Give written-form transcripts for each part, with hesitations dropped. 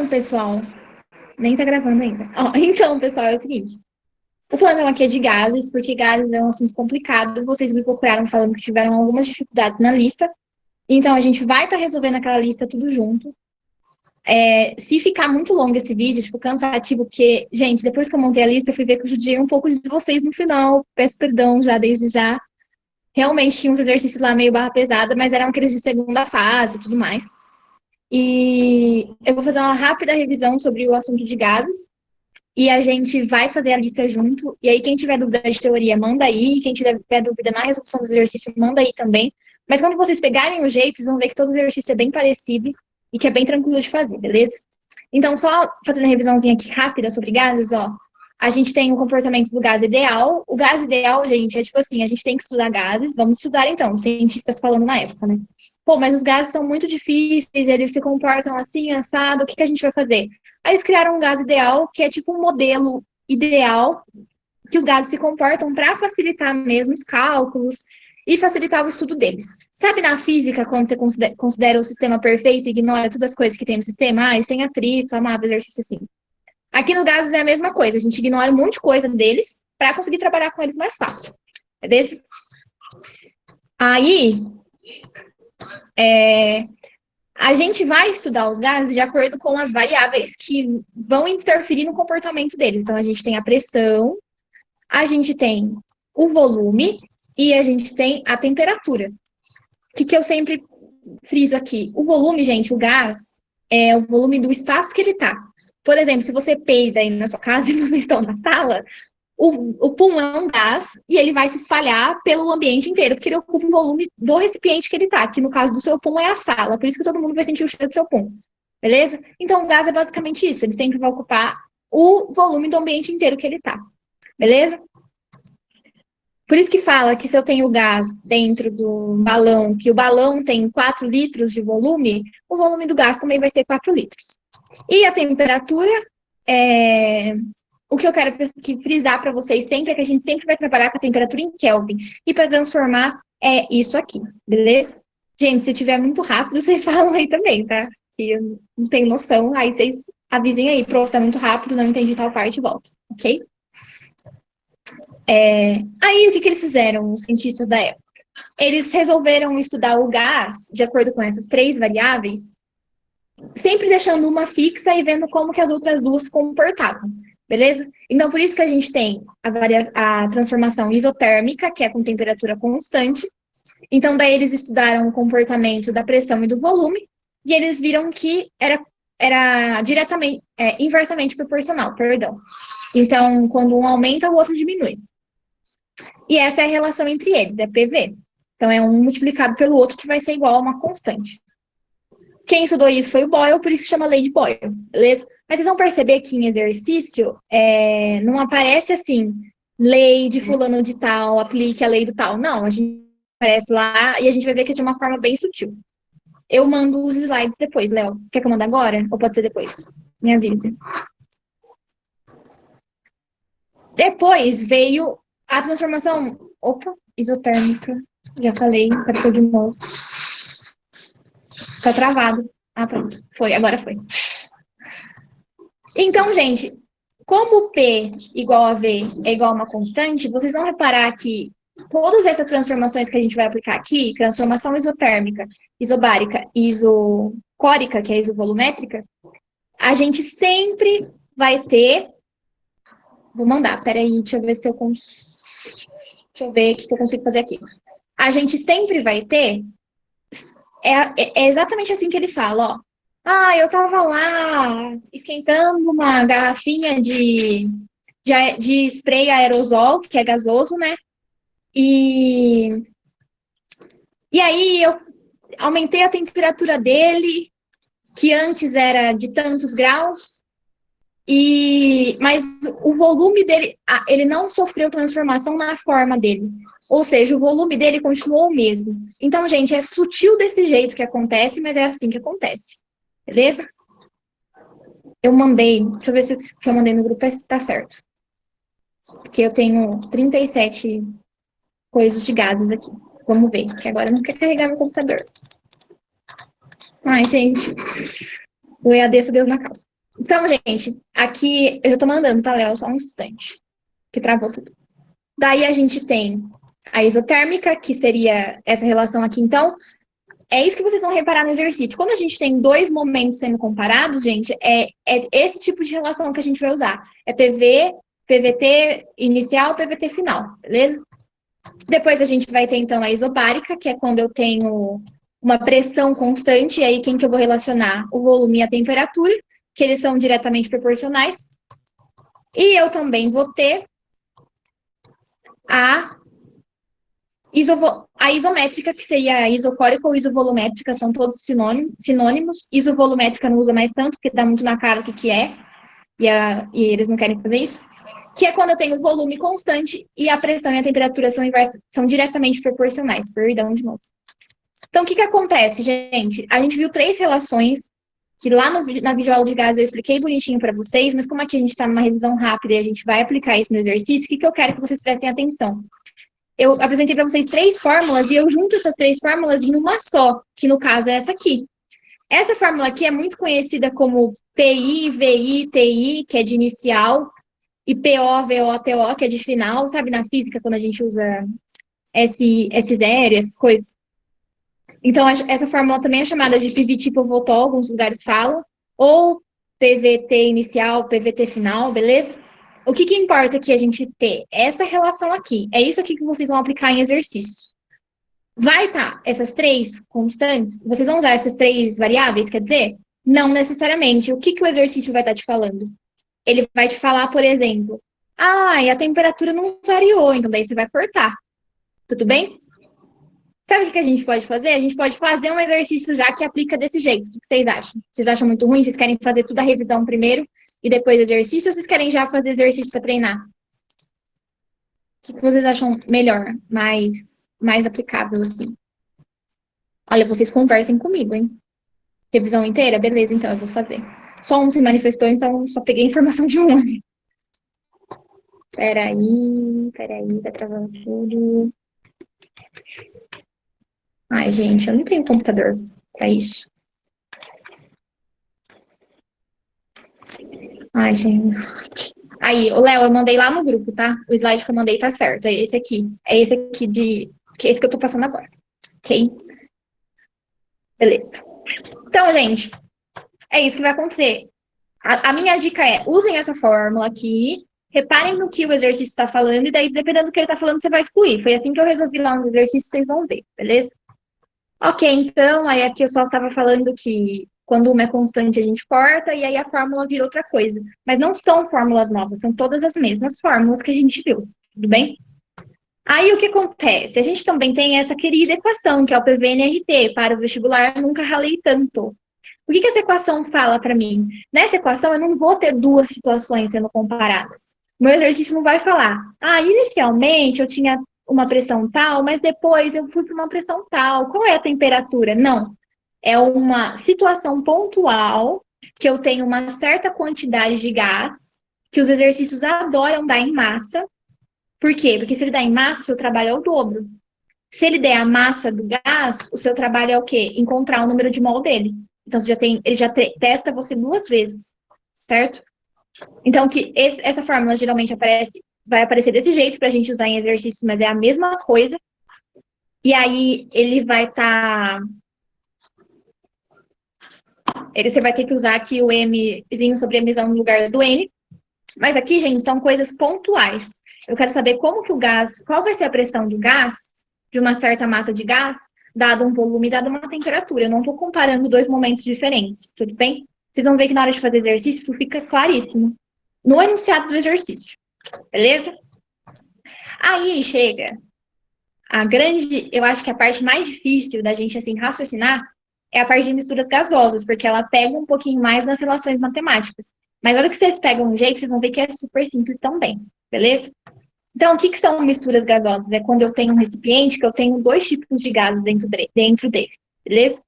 Então, pessoal, nem tá gravando ainda. Ó, então, pessoal, é o seguinte. O plantão aqui é de gases, porque gases é um assunto complicado. Vocês me procuraram falando que tiveram algumas dificuldades na lista. Então, a gente vai estar resolvendo aquela lista tudo junto. Se ficar muito longo esse vídeo, tipo, cansativo, porque, gente, depois que eu montei a lista, eu fui ver que eu judiei um pouco de vocês no final. Peço perdão já, desde já. Realmente tinha uns exercícios lá meio barra pesada, mas eram aqueles de segunda fase e tudo mais. E eu vou fazer uma rápida revisão sobre o assunto de gases. E a gente vai fazer a lista junto. E aí, quem tiver dúvida de teoria, manda aí. Quem tiver dúvida na resolução dos exercícios, manda aí também. Mas quando vocês pegarem o jeito, vocês vão ver que todo exercício é bem parecido e que é bem tranquilo de fazer, beleza? Então, só fazendo a revisãozinha aqui rápida sobre gases, ó. A gente tem o comportamento do gás ideal. O gás ideal, gente, é tipo assim, a gente tem que estudar gases. Vamos estudar, então, os cientistas falando na época, né? Pô, mas os gases são muito difíceis, eles se comportam assim, assado, o que a gente vai fazer? Aí eles criaram um gás ideal, que é tipo um modelo ideal que os gases se comportam para facilitar mesmo os cálculos e facilitar o estudo deles. Sabe na física, quando você considera o sistema perfeito e ignora todas as coisas que tem no sistema? Ah, sem atrito, amável, exercício assim. Aqui no gases é a mesma coisa, a gente ignora um monte de coisa deles para conseguir trabalhar com eles mais fácil. Beleza? Aí, a gente vai estudar os gases de acordo com as variáveis que vão interferir no comportamento deles. Então, a gente tem a pressão, a gente tem o volume e a gente tem a temperatura. O que eu sempre friso aqui? O volume, gente, o gás, é o volume do espaço que ele está. Por exemplo, se você peida aí na sua casa e vocês estão na sala, o pum é um gás e ele vai se espalhar pelo ambiente inteiro, porque ele ocupa o volume do recipiente que ele está, que no caso do seu pum é a sala, por isso que todo mundo vai sentir o cheiro do seu pum, beleza? Então, o gás é basicamente isso, ele sempre vai ocupar o volume do ambiente inteiro que ele está, beleza? Por isso que fala que se eu tenho gás dentro do balão, que o balão tem 4 litros de volume, o volume do gás também vai ser 4 litros. E a temperatura, o que eu quero frisar para vocês sempre é que a gente sempre vai trabalhar com a temperatura em Kelvin. E para transformar é isso aqui, beleza? Gente, se tiver muito rápido, vocês falam aí também, tá? Que eu não tenho noção, aí vocês avisem aí, prof, tá muito rápido, não entendi tal parte, volta, ok? Aí, o que eles fizeram, os cientistas da época? Eles resolveram estudar o gás de acordo com essas 3 variáveis, sempre deixando uma fixa e vendo como que as outras duas se comportavam, beleza? Então, por isso que a gente tem a transformação isotérmica, que é com temperatura constante. Então, daí eles estudaram o comportamento da pressão e do volume, e eles viram que era diretamente, inversamente proporcional, perdão. Então, quando um aumenta, o outro diminui. E essa é a relação entre eles, é PV. Então, é um multiplicado pelo outro que vai ser igual a uma constante. Quem estudou isso foi o Boyle, por isso que chama lei de Boyle, beleza? Mas vocês vão perceber que em exercício não aparece assim, lei de fulano de tal, aplique a lei do tal. Não, a gente aparece lá e a gente vai ver que é de uma forma bem sutil. Eu mando os slides depois, Léo. Quer que eu mande agora? Ou pode ser depois? Me avise. Depois veio a transformação... Opa, isotérmica. Já falei, apareceu de novo. Tá travado. Ah, pronto. Foi, agora foi. Então, gente, como P igual a V é igual a uma constante, vocês vão reparar que todas essas transformações que a gente vai aplicar aqui, transformação isotérmica, isobárica e isocórica, que é isovolumétrica, a gente sempre vai ter... Vou mandar, peraí, deixa eu ver se eu consigo... Deixa eu ver o que eu consigo fazer aqui. A gente sempre vai ter... É exatamente assim que ele fala, ó. Ah, eu tava lá esquentando uma garrafinha de spray aerosol, que é gasoso, né? E aí eu aumentei a temperatura dele, que antes era de tantos graus, mas o volume dele, ele não sofreu transformação na forma dele. Ou seja, o volume dele continuou o mesmo. Então, gente, é sutil desse jeito que acontece, mas é assim que acontece. Beleza? Eu mandei, deixa eu ver se o que eu mandei no grupo está certo. Porque eu tenho 37 coisas de gases aqui. Vamos ver, que agora não quer carregar meu computador. Ai, gente, o EAD só Deus na causa. Então, gente, aqui eu já tô mandando, tá, Léo? Só um instante, que travou tudo. Daí a gente tem a isotérmica, que seria essa relação aqui. Então, é isso que vocês vão reparar no exercício. Quando a gente tem dois momentos sendo comparados, gente, é esse tipo de relação que a gente vai usar. É PV, PVT inicial, PVT final, beleza? Depois a gente vai ter, então, a isobárica, que é quando eu tenho uma pressão constante, e aí quem que eu vou relacionar? O volume e a temperatura, que eles são diretamente proporcionais. E eu também vou ter a a isométrica, que seria a isocórica ou isovolumétrica, são todos sinônimos. Isovolumétrica não usa mais tanto, porque dá muito na cara o que é, e eles não querem fazer isso. Que é quando eu tenho volume constante e a pressão e a temperatura são diretamente proporcionais. Perdão de novo. Então, o que acontece, gente? A gente viu três relações que lá na videoaula de gases eu expliquei bonitinho para vocês, mas como aqui a gente está numa revisão rápida e a gente vai aplicar isso no exercício, o que eu quero que vocês prestem atenção? Eu apresentei para vocês três fórmulas e eu junto essas três fórmulas em uma só, que no caso é essa aqui. Essa fórmula aqui é muito conhecida como PI, VI, TI, que é de inicial, e PO, VO, TO, que é de final, sabe, na física, quando a gente usa S0, essas coisas. Então, essa fórmula também é chamada de PVT pivotol, alguns lugares falam, ou PVT inicial, PVT final, beleza? O que importa aqui a gente ter essa relação aqui? É isso aqui que vocês vão aplicar em exercício. Vai estar essas três constantes? Vocês vão usar essas três variáveis, quer dizer? Não necessariamente. O que o exercício vai estar te falando? Ele vai te falar, por exemplo, e a temperatura não variou, então daí você vai cortar. Tudo bem? Sabe o que a gente pode fazer? A gente pode fazer um exercício já que aplica desse jeito. O que vocês acham? Vocês acham muito ruim? Vocês querem fazer tudo a revisão primeiro e depois exercício? Ou vocês querem já fazer exercício para treinar? O que vocês acham melhor? Mais aplicável, assim? Olha, vocês conversem comigo, hein? Revisão inteira? Beleza, então eu vou fazer. Só um se manifestou, então só peguei a informação de um. Peraí, tá travando tudo. Ai, gente, eu não tenho computador pra isso. Ai, gente. Aí, o Léo, eu mandei lá no grupo, tá? O slide que eu mandei tá certo. É esse aqui. É esse aqui que é esse que eu tô passando agora. Ok? Beleza. Então, gente, é isso que vai acontecer. A minha dica é, usem essa fórmula aqui, reparem no que o exercício está falando, e daí, dependendo do que ele está falando, você vai excluir. Foi assim que eu resolvi lá nos exercícios, vocês vão ver, beleza? Ok, então, aí aqui eu só estava falando que quando uma é constante a gente corta, e aí a fórmula vira outra coisa. Mas não são fórmulas novas, são todas as mesmas fórmulas que a gente viu, tudo bem? Aí o que acontece? A gente também tem essa querida equação, que é o PVNRT, para o vestibular, nunca ralei tanto. O que essa equação fala para mim? Nessa equação, eu não vou ter duas situações sendo comparadas. O meu exercício não vai falar, inicialmente eu tinha uma pressão tal, mas depois eu fui para uma pressão tal. Qual é a temperatura? Não. É uma situação pontual que eu tenho uma certa quantidade de gás, que os exercícios adoram dar em massa. Por quê? Porque se ele dá em massa, o seu trabalho é o dobro. Se ele der a massa do gás, o seu trabalho é o quê? Encontrar o número de mol dele. Então, ele já testa você duas vezes, certo? Então, essa fórmula geralmente vai aparecer desse jeito para a gente usar em exercícios, mas é a mesma coisa. E aí, ele vai estar... Você vai ter que usar aqui o Mzinho sobre Mzão no lugar do N. Mas aqui, gente, são coisas pontuais. Eu quero saber como que o gás... Qual vai ser a pressão do gás, de uma certa massa de gás, dado um volume, dado uma temperatura. Eu não estou comparando dois momentos diferentes, tudo bem? Vocês vão ver que na hora de fazer exercício, isso fica claríssimo. No enunciado do exercício, beleza? Aí chega eu acho que a parte mais difícil da gente, assim, raciocinar é a parte de misturas gasosas, porque ela pega um pouquinho mais nas relações matemáticas. Mas na hora que vocês pegam um jeito, vocês vão ver que é super simples também, beleza? Então, o que são misturas gasosas? É quando eu tenho um recipiente que eu tenho dois tipos de gases dentro dele, beleza?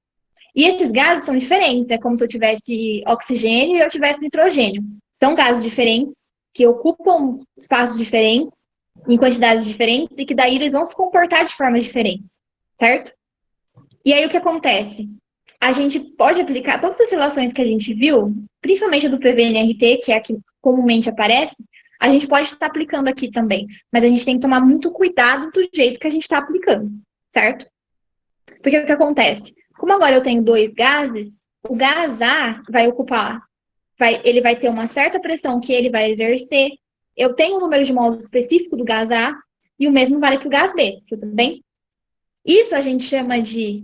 E esses gases são diferentes, é como se eu tivesse oxigênio e eu tivesse nitrogênio. São gases diferentes, que ocupam espaços diferentes, em quantidades diferentes, e que daí eles vão se comportar de formas diferentes, certo? E aí o que acontece? a gente pode aplicar todas as relações que a gente viu, principalmente a do PVNRT, que é a que comumente aparece, a gente pode estar aplicando aqui também. Mas a gente tem que tomar muito cuidado do jeito que a gente está aplicando, certo? Porque o que acontece? Como agora eu tenho dois gases, o gás A vai ocupar, ele vai ter uma certa pressão que ele vai exercer. Eu tenho um número de mols específico do gás A, e o mesmo vale para o gás B, tudo bem? Isso a gente chama de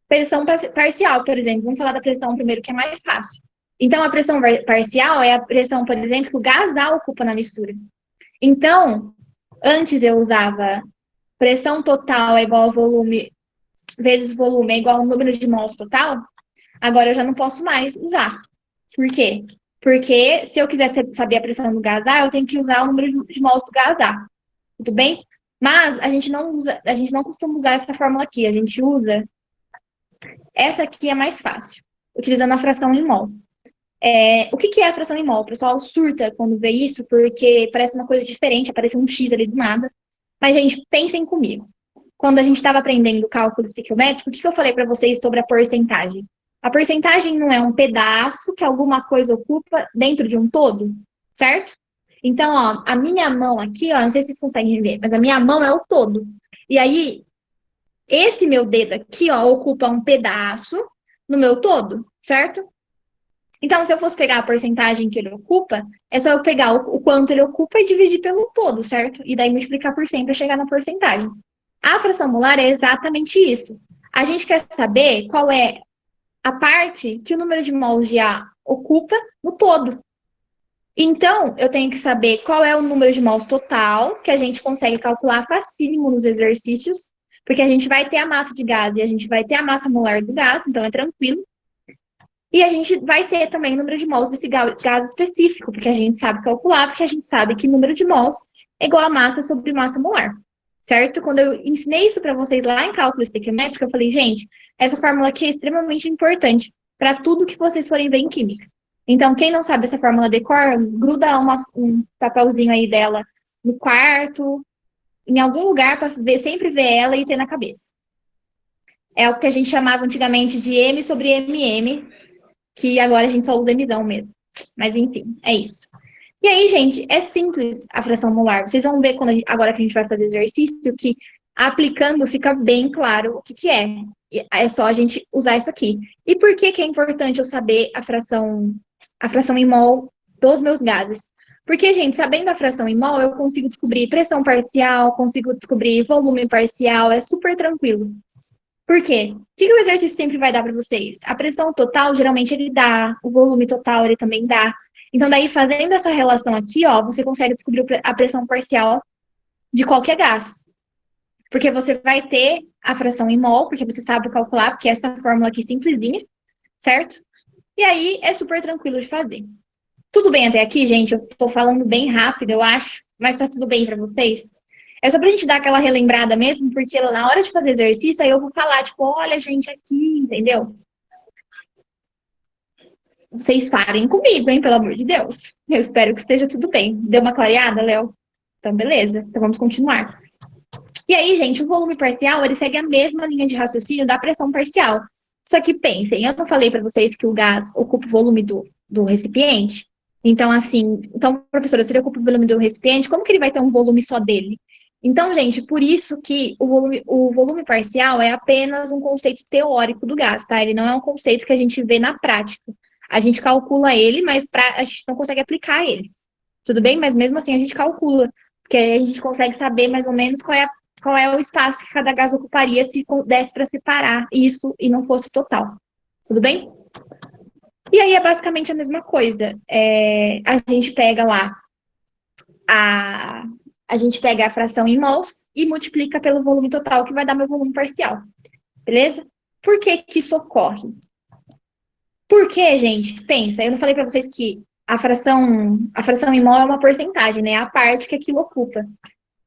pressão parcial, por exemplo. Vamos falar da pressão primeiro, que é mais fácil. Então, a pressão parcial é a pressão, por exemplo, que o gás A ocupa na mistura. Então, antes eu usava pressão total é igual ao volume vezes volume é igual ao número de mols total. Agora eu já não posso mais usar. Por quê? Porque se eu quiser saber a pressão do gás A, eu tenho que usar o número de mols do gás A. Tudo bem? Mas a gente não costuma usar essa fórmula aqui. A gente usa essa aqui, é mais fácil, utilizando a fração em mol. O que é a fração em mol? O pessoal surta quando vê isso, porque parece uma coisa diferente, aparece um X ali do nada. Mas, gente, pensem comigo. Quando a gente estava aprendendo cálculo estequiométrico, o que eu falei para vocês sobre a porcentagem? A porcentagem não é um pedaço que alguma coisa ocupa dentro de um todo, certo? Então, ó, a minha mão aqui, ó, não sei se vocês conseguem ver, mas a minha mão é o todo. E aí, esse meu dedo aqui, ó, ocupa um pedaço no meu todo, certo? Então, se eu fosse pegar a porcentagem que ele ocupa, é só eu pegar o quanto ele ocupa e dividir pelo todo, certo? E daí multiplicar por 100 para chegar na porcentagem. A fração molar é exatamente isso. A gente quer saber qual é a parte que o número de mols de A ocupa no todo. Então, eu tenho que saber qual é o número de mols total, que a gente consegue calcular facílimo nos exercícios, porque a gente vai ter a massa de gás e a gente vai ter a massa molar do gás, então é tranquilo. E a gente vai ter também o número de mols desse gás específico, porque a gente sabe calcular, porque a gente sabe que número de mols é igual a massa sobre massa molar, certo? Quando eu ensinei isso para vocês lá em cálculo estequiométrico, eu falei, gente, essa fórmula aqui é extremamente importante para tudo que vocês forem ver em química. Então, quem não sabe essa fórmula de cor, gruda um papelzinho aí dela no quarto, em algum lugar, para sempre ver ela e ter na cabeça. É o que a gente chamava antigamente de M sobre MM, que agora a gente só usa Mzão mesmo. Mas, enfim, é isso. E aí, gente, é simples a fração molar. Vocês vão ver agora que a gente vai fazer exercício, que aplicando fica bem claro o que é. É só a gente usar isso aqui. E por que é importante eu saber a fração em mol dos meus gases? Porque, gente, sabendo a fração em mol, eu consigo descobrir pressão parcial, consigo descobrir volume parcial, é super tranquilo. Por quê? O que o exercício sempre vai dar para vocês? A pressão total, geralmente, ele dá. O volume total, ele também dá. Então, daí, fazendo essa relação aqui, ó, você consegue descobrir a pressão parcial de qualquer gás. Porque você vai ter a fração em mol, porque você sabe calcular, porque essa fórmula aqui simplesinha, certo? E aí, é super tranquilo de fazer. Tudo bem até aqui, gente? Eu tô falando bem rápido, eu acho, mas tá tudo bem para vocês? É só pra gente dar aquela relembrada mesmo, porque na hora de fazer exercício, aí eu vou falar, tipo, olha, gente, aqui, entendeu? Vocês farem comigo, hein, pelo amor de Deus. Eu espero que esteja tudo bem. Deu uma clareada, Léo? Então, beleza. Então, vamos continuar. E aí, gente, o volume parcial, ele segue a mesma linha de raciocínio da pressão parcial. Só que pensem, eu não falei para vocês que o gás ocupa o volume do recipiente? Então, assim, professora, se ele ocupa o volume do recipiente, como que ele vai ter um volume só dele? Então, gente, por isso que o volume parcial é apenas um conceito teórico do gás, tá? Ele não é um conceito que a gente vê na prática. A gente calcula ele, mas a gente não consegue aplicar ele. Tudo bem? Mas mesmo assim a gente calcula, porque aí a gente consegue saber mais ou menos qual é o espaço que cada gás ocuparia se desse para separar isso e não fosse total. Tudo bem? E aí é basicamente a mesma coisa. A gente pega lá a gente pega a fração em mols e multiplica pelo volume total, que vai dar meu volume parcial. Beleza? Por que que isso ocorre? Porque, gente, pensa, eu não falei para vocês que a fração em mol é uma porcentagem, né? A parte que aquilo ocupa.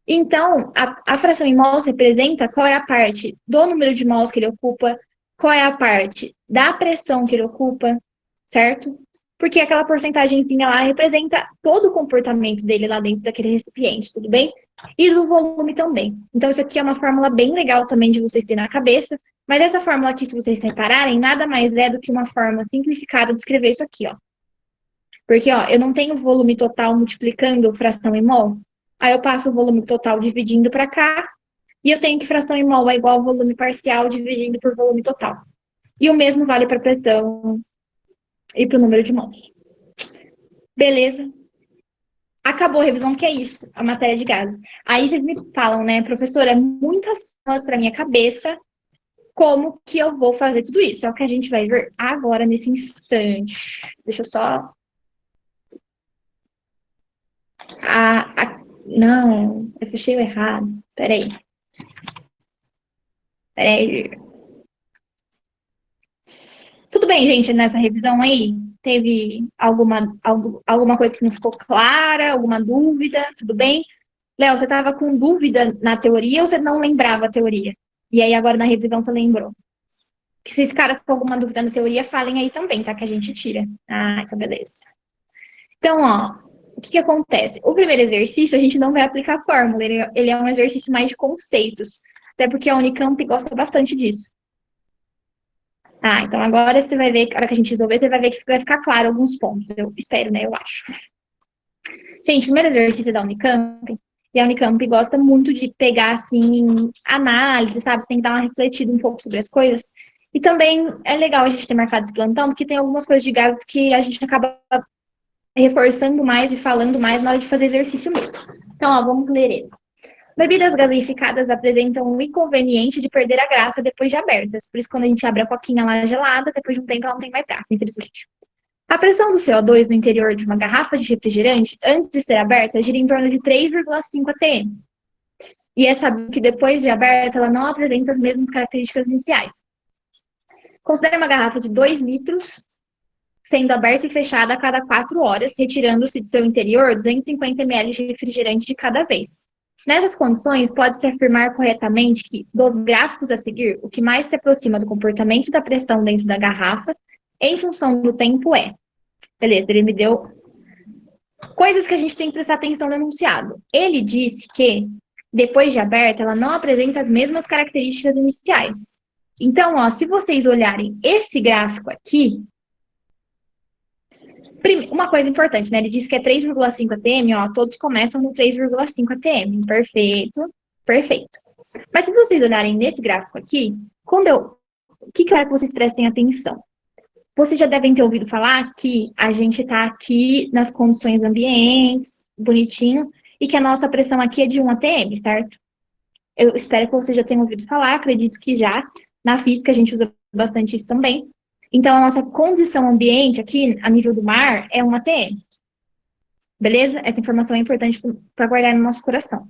Então, a fração em mols representa qual é a parte do número de mols que ele ocupa, qual é a parte da pressão que ele ocupa, certo? Porque aquela porcentagemzinha lá representa todo o comportamento dele lá dentro daquele recipiente, tudo bem? E do volume também. Então, isso aqui é uma fórmula bem legal também de vocês terem na cabeça, Mas essa fórmula aqui, se vocês repararem, nada mais é do que uma forma simplificada de escrever isso aqui, ó. Porque, ó, eu não tenho volume total multiplicando fração em mol. Aí eu passo o volume total dividindo para cá. E eu tenho que fração em mol é igual ao volume parcial dividindo por volume total. E o mesmo vale para a pressão e para o número de mols. Beleza? Acabou a revisão, que é isso, a matéria de gases. Aí vocês me falam, né, professora, é muitas coisas para minha cabeça, como que eu vou fazer tudo isso? É o que a gente vai ver agora, nesse instante. Deixa eu só... Não, eu fechei o errado. Peraí. Tudo bem, gente, nessa revisão aí? Teve alguma coisa que não ficou clara? Alguma dúvida? Tudo bem? Léo, você estava com dúvida na teoria ou você não lembrava a teoria? E aí agora na revisão você lembrou? Que se esse cara com alguma dúvida na teoria, falem aí também, tá? Que a gente tira. Ah, então beleza. Então, ó, o que acontece? O primeiro exercício, a gente não vai aplicar a fórmula, ele é um exercício mais de conceitos. Até porque a Unicamp gosta bastante disso. Ah, então agora você vai ver, na hora que a gente resolver, você vai ver que vai ficar claro alguns pontos. Eu espero, né? Eu acho. Gente, primeiro exercício da Unicamp, e a Unicamp gosta muito de pegar, assim, análise, sabe? Você tem que dar uma refletida um pouco sobre as coisas. E também é legal a gente ter marcado esse plantão, porque tem algumas coisas de gases que a gente acaba reforçando mais e falando mais na hora de fazer exercício mesmo. Então, ó, vamos ler ele. Bebidas gaseificadas apresentam um inconveniente de perder a graça depois de abertas. Por isso, quando a gente abre a coquinha lá gelada, depois de um tempo ela não tem mais graça, infelizmente. A pressão do CO2 no interior de uma garrafa de refrigerante, antes de ser aberta, gira em torno de 3,5 atm. E é sabido que depois de aberta, ela não apresenta as mesmas características iniciais. Considere uma garrafa de 2 litros sendo aberta e fechada a cada 4 horas, retirando-se de seu interior 250 ml de refrigerante de cada vez. Nessas condições, pode-se afirmar corretamente que, dos gráficos a seguir, o que mais se aproxima do comportamento da pressão dentro da garrafa, em função do tempo, é... Beleza, ele me deu coisas que a gente tem que prestar atenção no enunciado. Ele disse que, depois de aberta, ela não apresenta as mesmas características iniciais. Então, ó, se vocês olharem esse gráfico aqui, uma coisa importante, né? Ele disse que é 3,5 atm, ó, todos começam no 3,5 atm. Perfeito, perfeito. Mas se vocês olharem nesse gráfico aqui, o que eu quero que vocês prestem atenção? Vocês já devem ter ouvido falar que a gente está aqui nas condições ambientes, bonitinho, e que a nossa pressão aqui é de 1 atm, certo? Eu espero que vocês já tenham ouvido falar, acredito que já. Na física a gente usa bastante isso também. Então, a nossa condição ambiente aqui, a nível do mar, é 1 atm. Beleza? Essa informação é importante para guardar no nosso coração.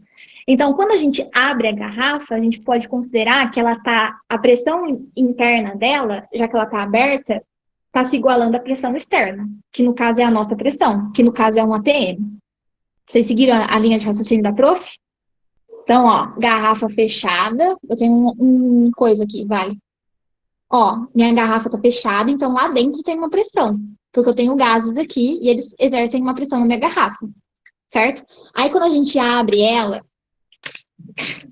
Então, quando a gente abre a garrafa, a gente pode considerar que a pressão interna dela, já que ela está aberta, está se igualando à pressão externa, que no caso é a nossa pressão, que no caso é 1 atm. Vocês seguiram a linha de raciocínio da prof? Então, ó, garrafa fechada, eu tenho um coisa aqui, vale. Ó, minha garrafa tá fechada, então lá dentro tem uma pressão, porque eu tenho gases aqui e eles exercem uma pressão na minha garrafa, certo? Aí quando a gente abre ela,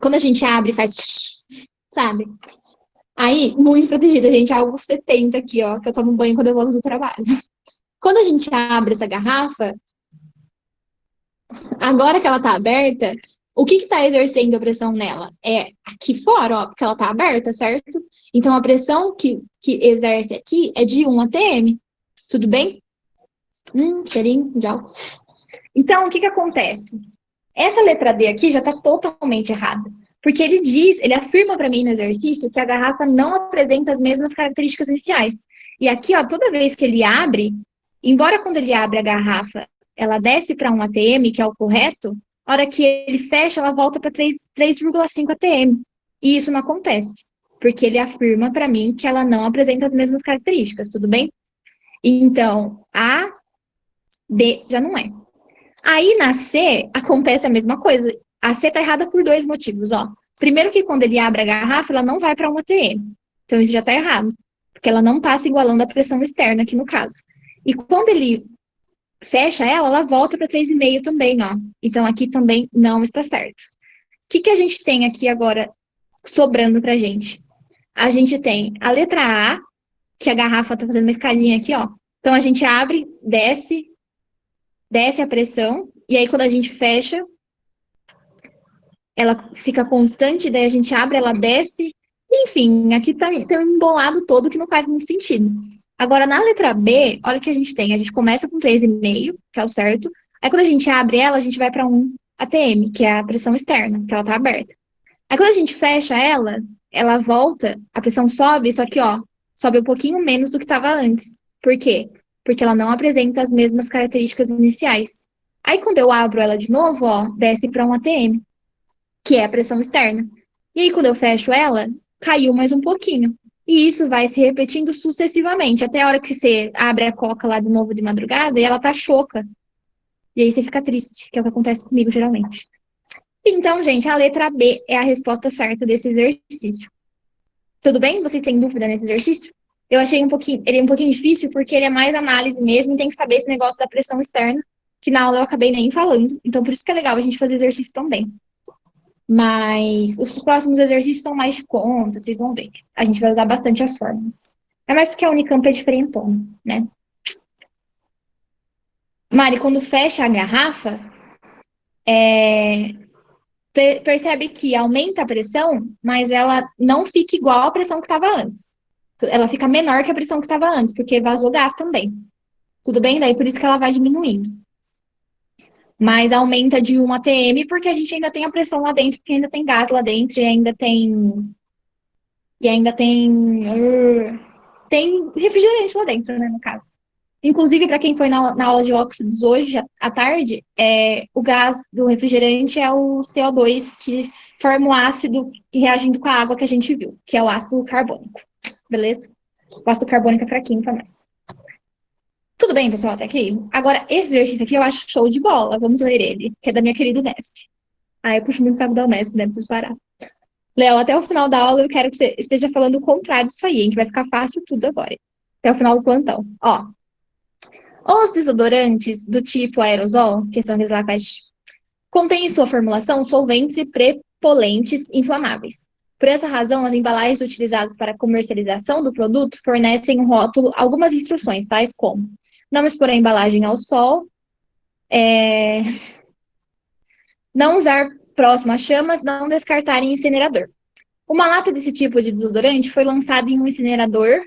quando a gente abre faz, sabe? Aí, muito protegida, gente, algo 70 aqui, ó, que eu tomo banho quando eu volto do trabalho. Quando a gente abre essa garrafa, agora que ela tá aberta, o que está exercendo a pressão nela? É aqui fora, ó, porque ela está aberta, certo? Então, a pressão que exerce aqui é de 1 atm. Tudo bem? Cheirinho de álcool. Então, o que acontece? Essa letra D aqui já está totalmente errada. Porque ele afirma para mim no exercício que a garrafa não apresenta as mesmas características iniciais. E aqui, ó, toda vez que ele abre, embora quando ele abre a garrafa, ela desce para 1 atm, que é o correto, a hora que ele fecha, ela volta para 3,5 atm. E isso não acontece, porque ele afirma para mim que ela não apresenta as mesmas características, tudo bem? Então, a D já não é. Aí, na C, acontece a mesma coisa. A C tá errada por 2 motivos, ó. Primeiro que quando ele abre a garrafa, ela não vai para 1 atm. Então, isso já tá errado, porque ela não tá se igualando à pressão externa aqui no caso. E quando ele fecha ela volta para 3,5 também, ó. Então, aqui também não está certo. O que a gente tem aqui agora sobrando pra gente? a gente tem a letra A, que a garrafa tá fazendo uma escadinha aqui, ó. Então, a gente abre, desce a pressão, e aí quando a gente fecha, ela fica constante, daí a gente abre, ela desce. Enfim, aqui tem um embolado todo que não faz muito sentido. Agora, na letra B, olha o que a gente tem. A gente começa com 3,5, que é o certo. Aí, quando a gente abre ela, a gente vai para 1 atm, que é a pressão externa, que ela tá aberta. Aí, quando a gente fecha ela volta, a pressão sobe, só que, ó, sobe um pouquinho menos do que estava antes. Por quê? Porque ela não apresenta as mesmas características iniciais. Aí, quando eu abro ela de novo, ó, desce para 1 atm, que é a pressão externa. E aí, quando eu fecho ela, caiu mais um pouquinho. E isso vai se repetindo sucessivamente, até a hora que você abre a coca lá de novo de madrugada e ela tá choca. E aí você fica triste, que é o que acontece comigo geralmente. Então, gente, a letra B é a resposta certa desse exercício. Tudo bem? Vocês têm dúvida nesse exercício? Eu achei ele um pouquinho difícil porque ele é mais análise mesmo e tem que saber esse negócio da pressão externa, que na aula eu acabei nem falando. Então, por isso que é legal a gente fazer exercício também. Mas os próximos exercícios são mais de conta, vocês vão ver. A gente vai usar bastante as fórmulas. É mais porque a Unicamp é diferentona, né? Mari, quando fecha a garrafa, percebe que aumenta a pressão, mas ela não fica igual à pressão que estava antes. Ela fica menor que a pressão que estava antes, porque vazou gás também. Tudo bem? Daí por isso que ela vai diminuindo. Mas aumenta de 1 atm porque a gente ainda tem a pressão lá dentro, porque ainda tem gás lá dentro e ainda tem. E ainda tem refrigerante lá dentro, né, no caso. Inclusive, para quem foi na aula de óxidos hoje, à tarde, o gás do refrigerante é o CO2, que forma o ácido reagindo com a água que a gente viu, que é o ácido carbônico. Beleza? O ácido carbônico é fraquinho para nós. Tudo bem, pessoal, até aqui? Agora, esse exercício aqui eu acho show de bola. Vamos ler ele, que é da minha querida Unesp. Ah, eu puxo muito o saco da Unesp, né? Preciso parar. Léo, até o final da aula eu quero que você esteja falando o contrário disso aí, hein? Que vai ficar fácil tudo agora. Até o final do plantão. Ó, os desodorantes do tipo aerosol, que são aqueles lá contêm em sua formulação solventes e prepolentes inflamáveis. Por essa razão, as embalagens utilizadas para a comercialização do produto fornecem um rótulo algumas instruções, tais como não expor a embalagem ao sol, não usar próximo a chamas, não descartar em incinerador. Uma lata desse tipo de desodorante foi lançada em um incinerador,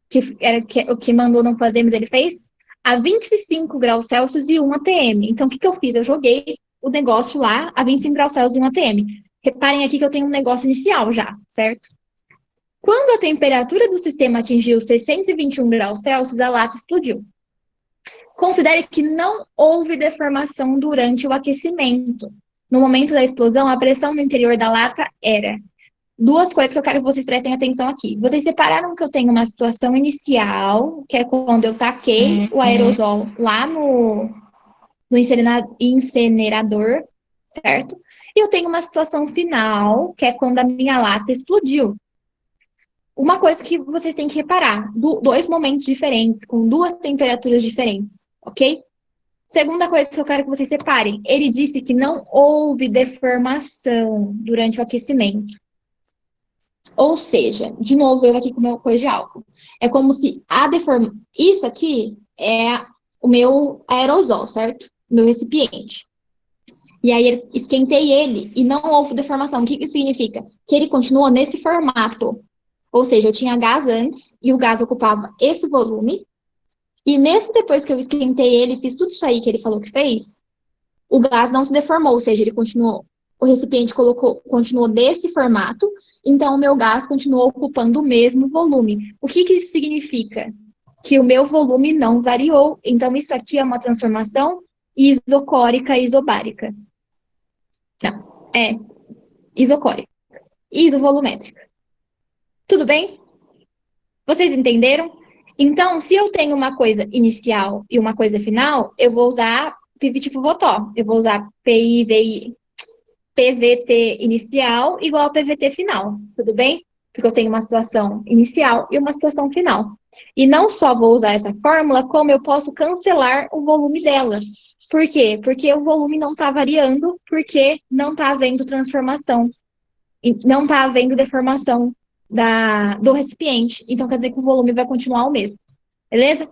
que era o que mandou não fazer, mas ele fez, a 25 graus Celsius e 1 atm. Então, o que eu fiz? Eu joguei o negócio lá a 25 graus Celsius e 1 atm. Reparem aqui que eu tenho um negócio inicial já, certo? Quando a temperatura do sistema atingiu 621 graus Celsius, a lata explodiu. Considere que não houve deformação durante o aquecimento. No momento da explosão, a pressão no interior da lata era. Duas coisas que eu quero que vocês prestem atenção aqui. Vocês separaram que eu tenho uma situação inicial, que é quando eu taquei o aerosol lá no incinerador, certo? E eu tenho uma situação final, que é quando a minha lata explodiu. Uma coisa que vocês têm que reparar, dois momentos diferentes, com duas temperaturas diferentes, ok? Segunda coisa que eu quero que vocês separem, ele disse que não houve deformação durante o aquecimento. Ou seja, de novo, eu aqui com o meu coisa de álcool. É como se a deformação... Isso aqui é o meu aerosol, certo? O meu recipiente. E aí, esquentei ele e não houve deformação. O que isso significa? Que ele continuou nesse formato. Ou seja, eu tinha gás antes e o gás ocupava esse volume. E mesmo depois que eu esquentei ele, fiz tudo isso aí que ele falou que fez, o gás não se deformou. Ou seja, ele continuou... O recipiente continuou desse formato, então o meu gás continuou ocupando o mesmo volume. O que isso significa? Que o meu volume não variou. Então, isso aqui é uma transformação isocórica isobárica. Não, é isocórica. Isovolumétrica. Tudo bem? Vocês entenderam? Então, se eu tenho uma coisa inicial e uma coisa final, eu vou usar PV tipo Votó. Eu vou usar PVT inicial igual a PVT final, tudo bem? Porque eu tenho uma situação inicial e uma situação final. E não só vou usar essa fórmula, como eu posso cancelar o volume dela. Por quê? Porque o volume não está variando, porque não está havendo transformação. Não está havendo deformação do recipiente. Então, quer dizer que o volume vai continuar o mesmo. Beleza?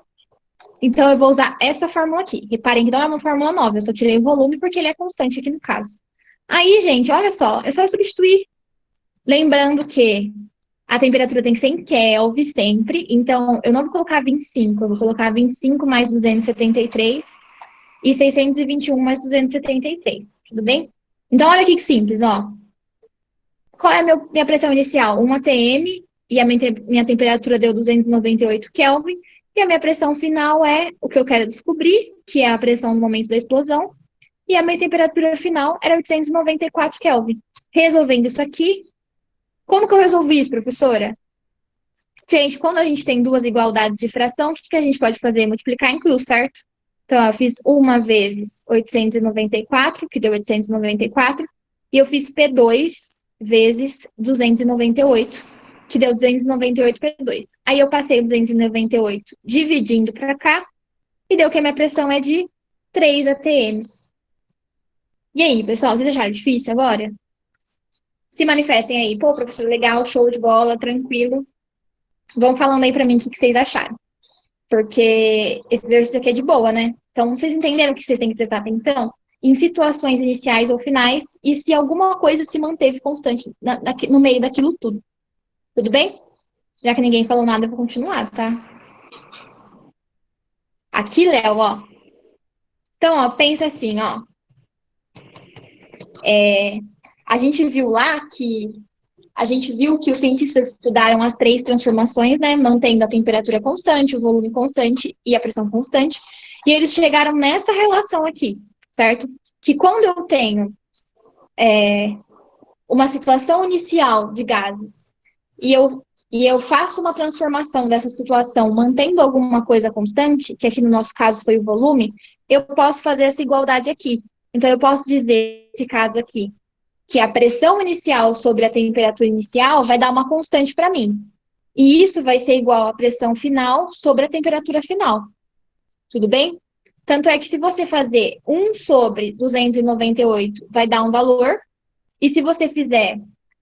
Então, eu vou usar essa fórmula aqui. Reparem que não é uma fórmula nova, eu só tirei o volume porque ele é constante aqui no caso. Aí, gente, olha só, é só substituir. Lembrando que a temperatura tem que ser em Kelvin sempre. Então, eu não vou colocar 25, eu vou colocar 25 mais 273 e 621 mais 273. Tudo bem? Então, olha aqui que simples, ó. Qual é a minha pressão inicial? 1 atm, e a minha temperatura deu 298 Kelvin. E a minha pressão final é o que eu quero descobrir, que é a pressão no momento da explosão. E a minha temperatura final era 894 Kelvin. Resolvendo isso aqui, como que eu resolvi isso, professora? Gente, quando a gente tem duas igualdades de fração, o que a gente pode fazer? Multiplicar em cruz, certo? Então, eu fiz 1 vezes 894, que deu 894, e eu fiz P2 vezes 298, que deu 298 P2. Aí eu passei 298 dividindo para cá, e deu que a minha pressão é de 3 atms. E aí, pessoal, vocês acharam difícil agora? Se manifestem aí. Pô, professor, legal, show de bola, tranquilo. Vão falando aí para mim o que vocês acharam. Porque esse exercício aqui é de boa, né? Então, vocês entenderam que vocês têm que prestar atenção em situações iniciais ou finais e se alguma coisa se manteve constante no meio daquilo tudo. Tudo bem? Já que ninguém falou nada, eu vou continuar, tá? Aqui, Léo, ó. Então, ó, pensa assim, ó. A gente viu lá que os cientistas estudaram as três transformações, né? Mantendo a temperatura constante, o volume constante e a pressão constante. E eles chegaram nessa relação aqui, certo? Que quando eu tenho uma situação inicial de gases e eu faço uma transformação dessa situação mantendo alguma coisa constante, que aqui no nosso caso foi o volume, eu posso fazer essa igualdade aqui. Então, eu posso dizer, nesse caso aqui, que a pressão inicial sobre a temperatura inicial vai dar uma constante para mim. E isso vai ser igual à pressão final sobre a temperatura final. Tudo bem? Tanto é que se você fazer 1 sobre 298, vai dar um valor. E se você fizer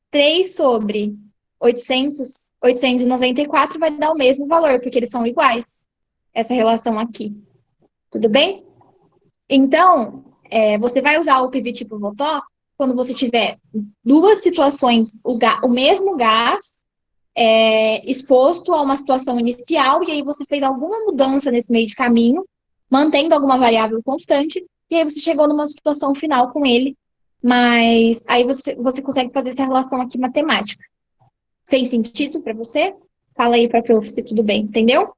3 sobre 894, vai dar o mesmo valor, porque eles são iguais. Essa relação aqui. Tudo bem? Então, você vai usar o PV tipo Votó quando você tiver duas situações, o mesmo gás exposto a uma situação inicial, e aí você fez alguma mudança nesse meio de caminho, mantendo alguma variável constante, e aí você chegou numa situação final com ele, mas aí você consegue fazer essa relação aqui matemática. Fez sentido para você? Fala aí para a prof se tudo bem, entendeu?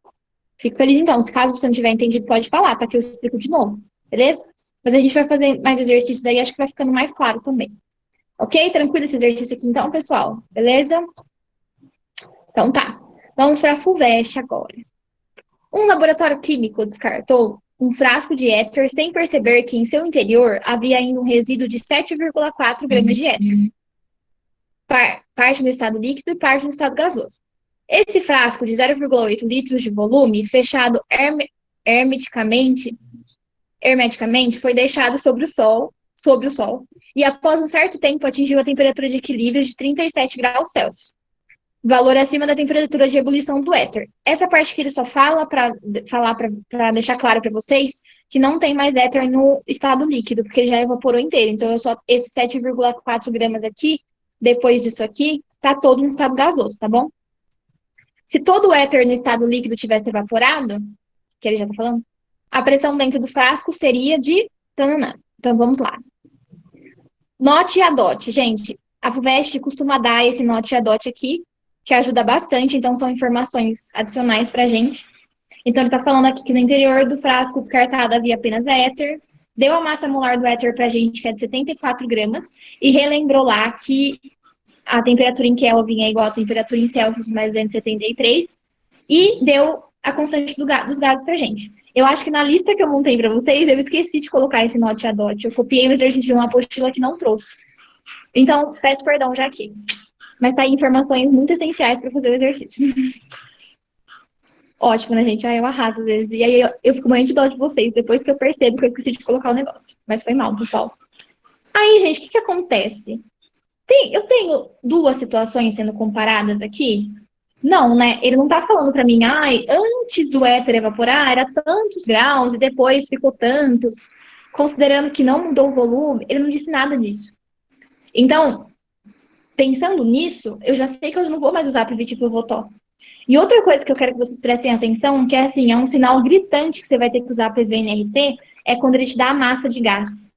Fico feliz então. Se caso você não tiver entendido, pode falar, tá? Que eu explico de novo, beleza? Mas a gente vai fazer mais exercícios aí, acho que vai ficando mais claro também. Ok? Tranquilo esse exercício aqui então, pessoal? Beleza? Então tá. Vamos para a FUVEST agora. Um laboratório químico descartou um frasco de éter sem perceber que em seu interior havia ainda um resíduo de 7,4 gramas de éter. Parte no estado líquido e parte no estado gasoso. Esse frasco de 0,8 litros de volume, fechado hermeticamente, foi deixado sob o sol, e após um certo tempo atingiu a temperatura de equilíbrio de 37 graus Celsius, valor acima da temperatura de ebulição do éter. Essa parte que ele só fala para deixar claro para vocês que não tem mais éter no estado líquido, porque ele já evaporou inteiro. Então, esse 7,4 gramas aqui, depois disso aqui, tá todo no estado gasoso, tá bom? Se todo o éter no estado líquido tivesse evaporado, que ele já tá falando, a pressão dentro do frasco seria de tananã. Então, vamos lá. Note e adote. Gente, a FUVEST costuma dar esse note e adote aqui, que ajuda bastante, então são informações adicionais pra gente. Então, ele tá falando aqui que no interior do frasco descartado havia apenas éter, deu a massa molar do éter pra gente, que é de 74 gramas, e relembrou lá que a temperatura em Kelvin é igual à temperatura em Celsius mais 273, e deu a constante dos gases pra gente. Eu acho que na lista que eu montei para vocês, eu esqueci de colocar esse note a dot. Eu copiei o exercício de uma apostila que não trouxe. Então, peço perdão já aqui. Mas tá aí informações muito essenciais para fazer o exercício. Ótimo, né, gente? Aí eu arraso às vezes. E aí eu fico morrendo de dó de vocês, depois que eu percebo que eu esqueci de colocar o negócio. Mas foi mal, pessoal. Aí, gente, o que acontece? Eu tenho duas situações sendo comparadas aqui? Não, né? Ele não tá falando pra mim, ai, antes do éter evaporar era tantos graus e depois ficou tantos. Considerando que não mudou o volume, ele não disse nada disso. Então, pensando nisso, eu já sei que eu não vou mais usar Previt-Pivotó. E outra coisa que eu quero que vocês prestem atenção, que é assim, é um sinal gritante que você vai ter que usar PVNRT, é quando ele te dá a massa de gás.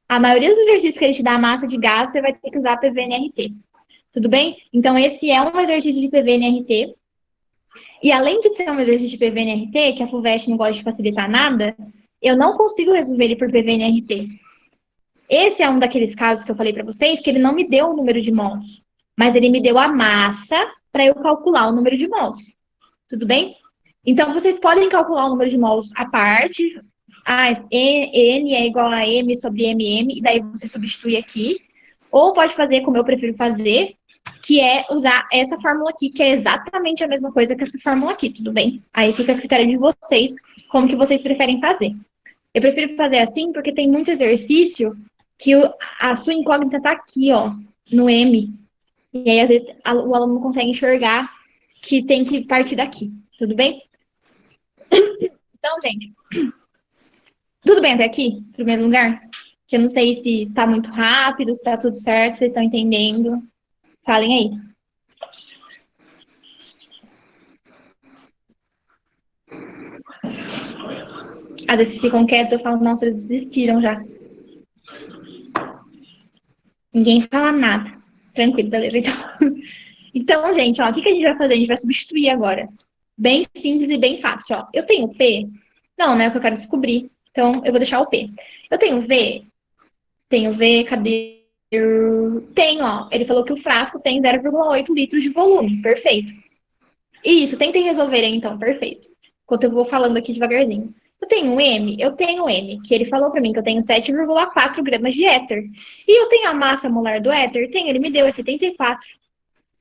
A maioria dos exercícios que ele te dá a massa de gás, você vai ter que usar PVNRT. Tudo bem? Então, esse é um exercício de PVNRT. E além de ser um exercício de PVNRT, que a FUVEST não gosta de facilitar nada, eu não consigo resolver ele por PVNRT. Esse é um daqueles casos que eu falei para vocês que ele não me deu o número de mols, mas ele me deu a massa para eu calcular o número de mols. Tudo bem? Então, vocês podem calcular o número de mols à parte. N é igual a M sobre MM, e daí você substitui aqui. Ou pode fazer como eu prefiro fazer, que é usar essa fórmula aqui, que é exatamente a mesma coisa que essa fórmula aqui, tudo bem? Aí fica a critério de vocês, como que vocês preferem fazer. Eu prefiro fazer assim porque tem muito exercício que a sua incógnita tá aqui, ó, no M. E aí, às vezes, o aluno não consegue enxergar que tem que partir daqui, tudo bem? Então, gente, tudo bem até aqui, em primeiro lugar? Que eu não sei se tá muito rápido, se tá tudo certo, vocês estão entendendo. Falem aí. Às vezes ficam quietos, eu falo, nossa, eles desistiram já. Ninguém fala nada. Tranquilo, beleza, então. Então, gente, ó, o que a gente vai fazer? A gente vai substituir agora. Bem simples e bem fácil, ó. Eu tenho P? Não, né? É o que eu quero descobrir. Então, eu vou deixar o P. Eu tenho V? Tenho V, cadê? Tem, ó. Ele falou que o frasco tem 0,8 litros de volume. Perfeito. Isso, tentem resolver aí, então. Perfeito. Enquanto eu vou falando aqui devagarzinho. Eu tenho M? Eu tenho M, que ele falou para mim que eu tenho 7,4 gramas de éter. E eu tenho a massa molar do éter? Tem, ele me deu, é 74.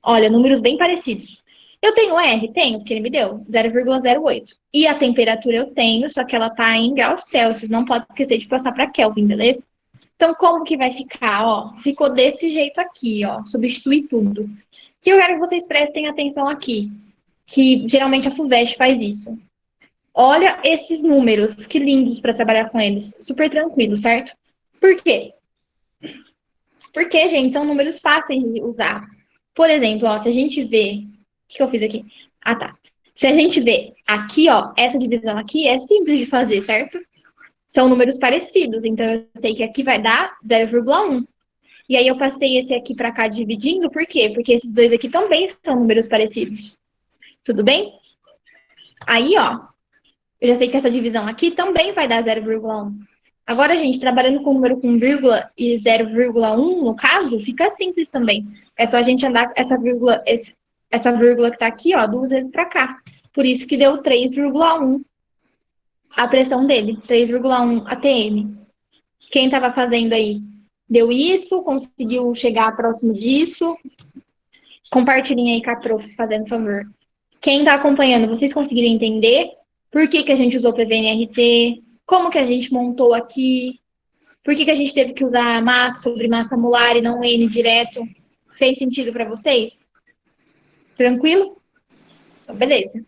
Olha, números bem parecidos. Eu tenho R? Tenho, porque ele me deu 0,08. E a temperatura eu tenho, só que ela tá em graus Celsius. Não pode esquecer de passar para Kelvin, beleza? Então, como que vai ficar, ó? Ficou desse jeito aqui, ó. Substitui tudo. Que eu quero que vocês prestem atenção aqui. Que geralmente a FUVEST faz isso. Olha esses números, que lindos para trabalhar com eles. Super tranquilo, certo? Por quê? Porque, gente, são números fáceis de usar. Por exemplo, ó, se a gente vê... O que eu fiz aqui? Ah, tá. Se a gente vê aqui, ó, essa divisão aqui é simples de fazer, certo? São números parecidos, então eu sei que aqui vai dar 0,1. E aí eu passei esse aqui para cá dividindo, por quê? Porque esses dois aqui também são números parecidos. Tudo bem? Aí, ó, eu já sei que essa divisão aqui também vai dar 0,1. Agora, gente, trabalhando com número com vírgula e 0,1, no caso, fica simples também. É só a gente andar essa vírgula que tá aqui, ó, duas vezes para cá. Por isso que deu 3,1 a pressão dele, 3,1 atm. Quem estava fazendo aí? Deu isso? Conseguiu chegar próximo disso? Compartilhem aí com a prof, fazendo favor. Quem está acompanhando, vocês conseguiram entender por que a gente usou PVNRT? Como que a gente montou aqui? Por que a gente teve que usar massa sobre massa molar e não N direto? Fez sentido para vocês? Tranquilo? Então, beleza.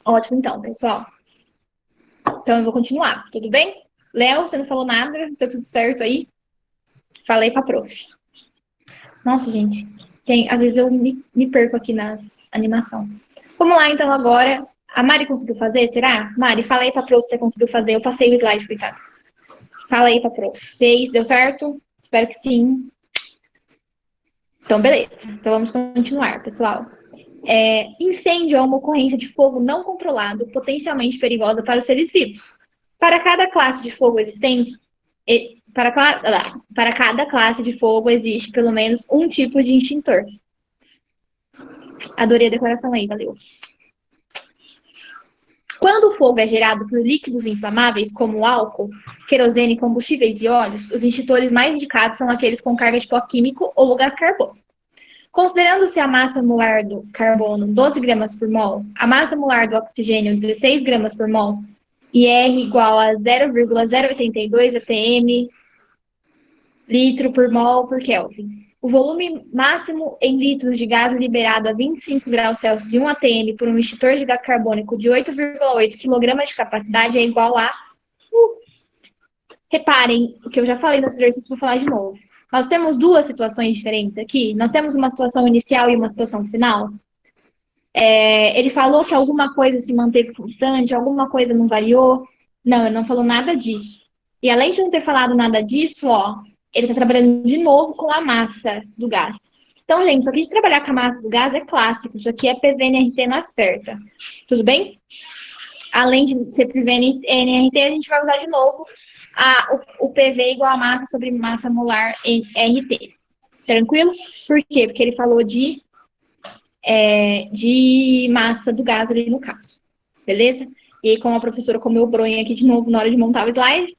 Ótimo, então, pessoal. Então, eu vou continuar, tudo bem? Léo, você não falou nada? Tá tudo certo aí? Falei pra prof. Nossa, gente. Às vezes eu me perco aqui nas animação. Vamos lá, então, agora. A Mari conseguiu fazer, será? Mari, fala aí pra prof se você conseguiu fazer. Eu passei o slide, coitado. Fala aí pra prof. Fez? Deu certo? Espero que sim. Então, beleza. Então, vamos continuar, pessoal. Incêndio é uma ocorrência de fogo não controlado, potencialmente perigosa para os seres vivos. Para cada classe de fogo existente, para cada classe de fogo existe pelo menos um tipo de extintor. Adorei a decoração aí, valeu. Quando o fogo é gerado por líquidos inflamáveis, como álcool, querosene, combustíveis e óleos, os extintores mais indicados são aqueles com carga de pó químico ou gás carbônico. Considerando-se a massa molar do carbono 12 gramas por mol, a massa molar do oxigênio 16 gramas por mol, e R igual a 0,082 atm litro por mol por Kelvin. O volume máximo em litros de gás liberado a 25 graus Celsius de 1 atm por um extintor de gás carbônico de 8,8 kg de capacidade é igual a... Reparem, o que eu já falei nesse exercício, vou falar de novo. Nós temos duas situações diferentes aqui. Nós temos uma situação inicial e uma situação final. Ele falou que alguma coisa se manteve constante, alguma coisa não variou. Não, ele não falou nada disso. E além de não ter falado nada disso, ele está trabalhando de novo com a massa do gás. Então, gente, isso aqui de trabalhar com a massa do gás é clássico. Isso aqui é PV-NRT na certa. Tudo bem? Além de ser PV-NRT, a gente vai usar de novo o PV igual a massa sobre massa molar em RT. Tranquilo? Por quê? Porque ele falou de massa do gás ali no caso. Beleza? E aí, como a professora comeu bronha aqui de novo na hora de montar o slide,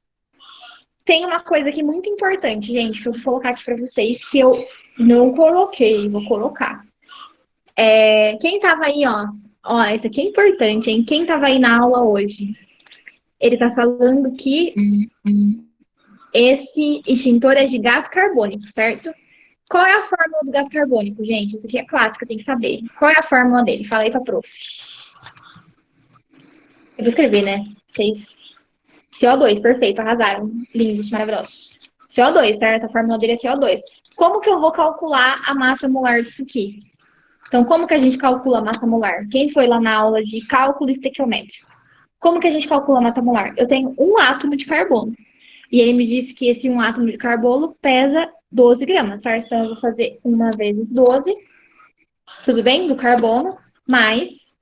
tem uma coisa aqui muito importante, gente, que eu vou colocar aqui para vocês, que eu não coloquei, vou colocar. Quem tava aí, isso aqui é importante, hein? Quem tava aí na aula hoje? Ele tá falando que esse extintor é de gás carbônico, certo? Qual é a fórmula do gás carbônico, gente? Isso aqui é clássico, tem que saber. Qual é a fórmula dele? Fala aí pra prof. Eu vou escrever, né? Vocês... CO2, perfeito, arrasaram. Lindos, maravilhosos. CO2, certo? A fórmula dele é CO2. Como que eu vou calcular a massa molar disso aqui? Então, como que a gente calcula a massa molar? Quem foi lá na aula de cálculo estequiométrico? Como que a gente calcula a massa molar? Eu tenho um átomo de carbono. E ele me disse que esse um átomo de carbono pesa 12 gramas, certo? Então, eu vou fazer 1 vezes 12, tudo bem? Do carbono, mais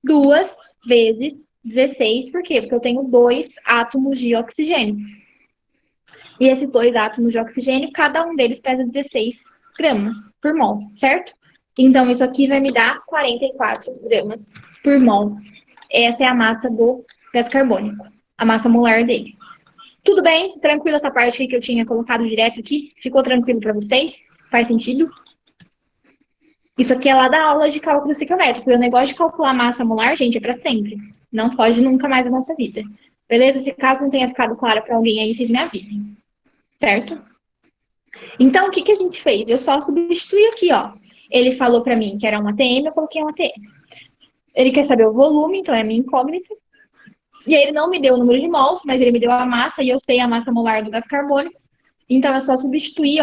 2 vezes 16. Por quê? Porque eu tenho 2 átomos de oxigênio. E esses 2 átomos de oxigênio, cada um deles pesa 16 gramas por mol, certo? Então, isso aqui vai me dar 44 gramas por mol. Essa é a massa do gás carbônico, a massa molar dele. Tudo bem? Tranquilo essa parte aqui que eu tinha colocado direto aqui? Ficou tranquilo para vocês? Faz sentido? Isso aqui é lá da aula de cálculo estequiométrico. O negócio de calcular massa molar, gente, é para sempre. Não pode nunca mais na nossa vida. Beleza? Se caso não tenha ficado claro para alguém aí, vocês me avisem. Certo? Então, o que a gente fez? Eu só substituí aqui, Ele falou para mim que era um ATM, eu coloquei um ATM. Ele quer saber o volume, então é a minha incógnita. E aí ele não me deu o número de mols, mas ele me deu a massa, e eu sei a massa molar do gás carbônico. Então, é só substituir,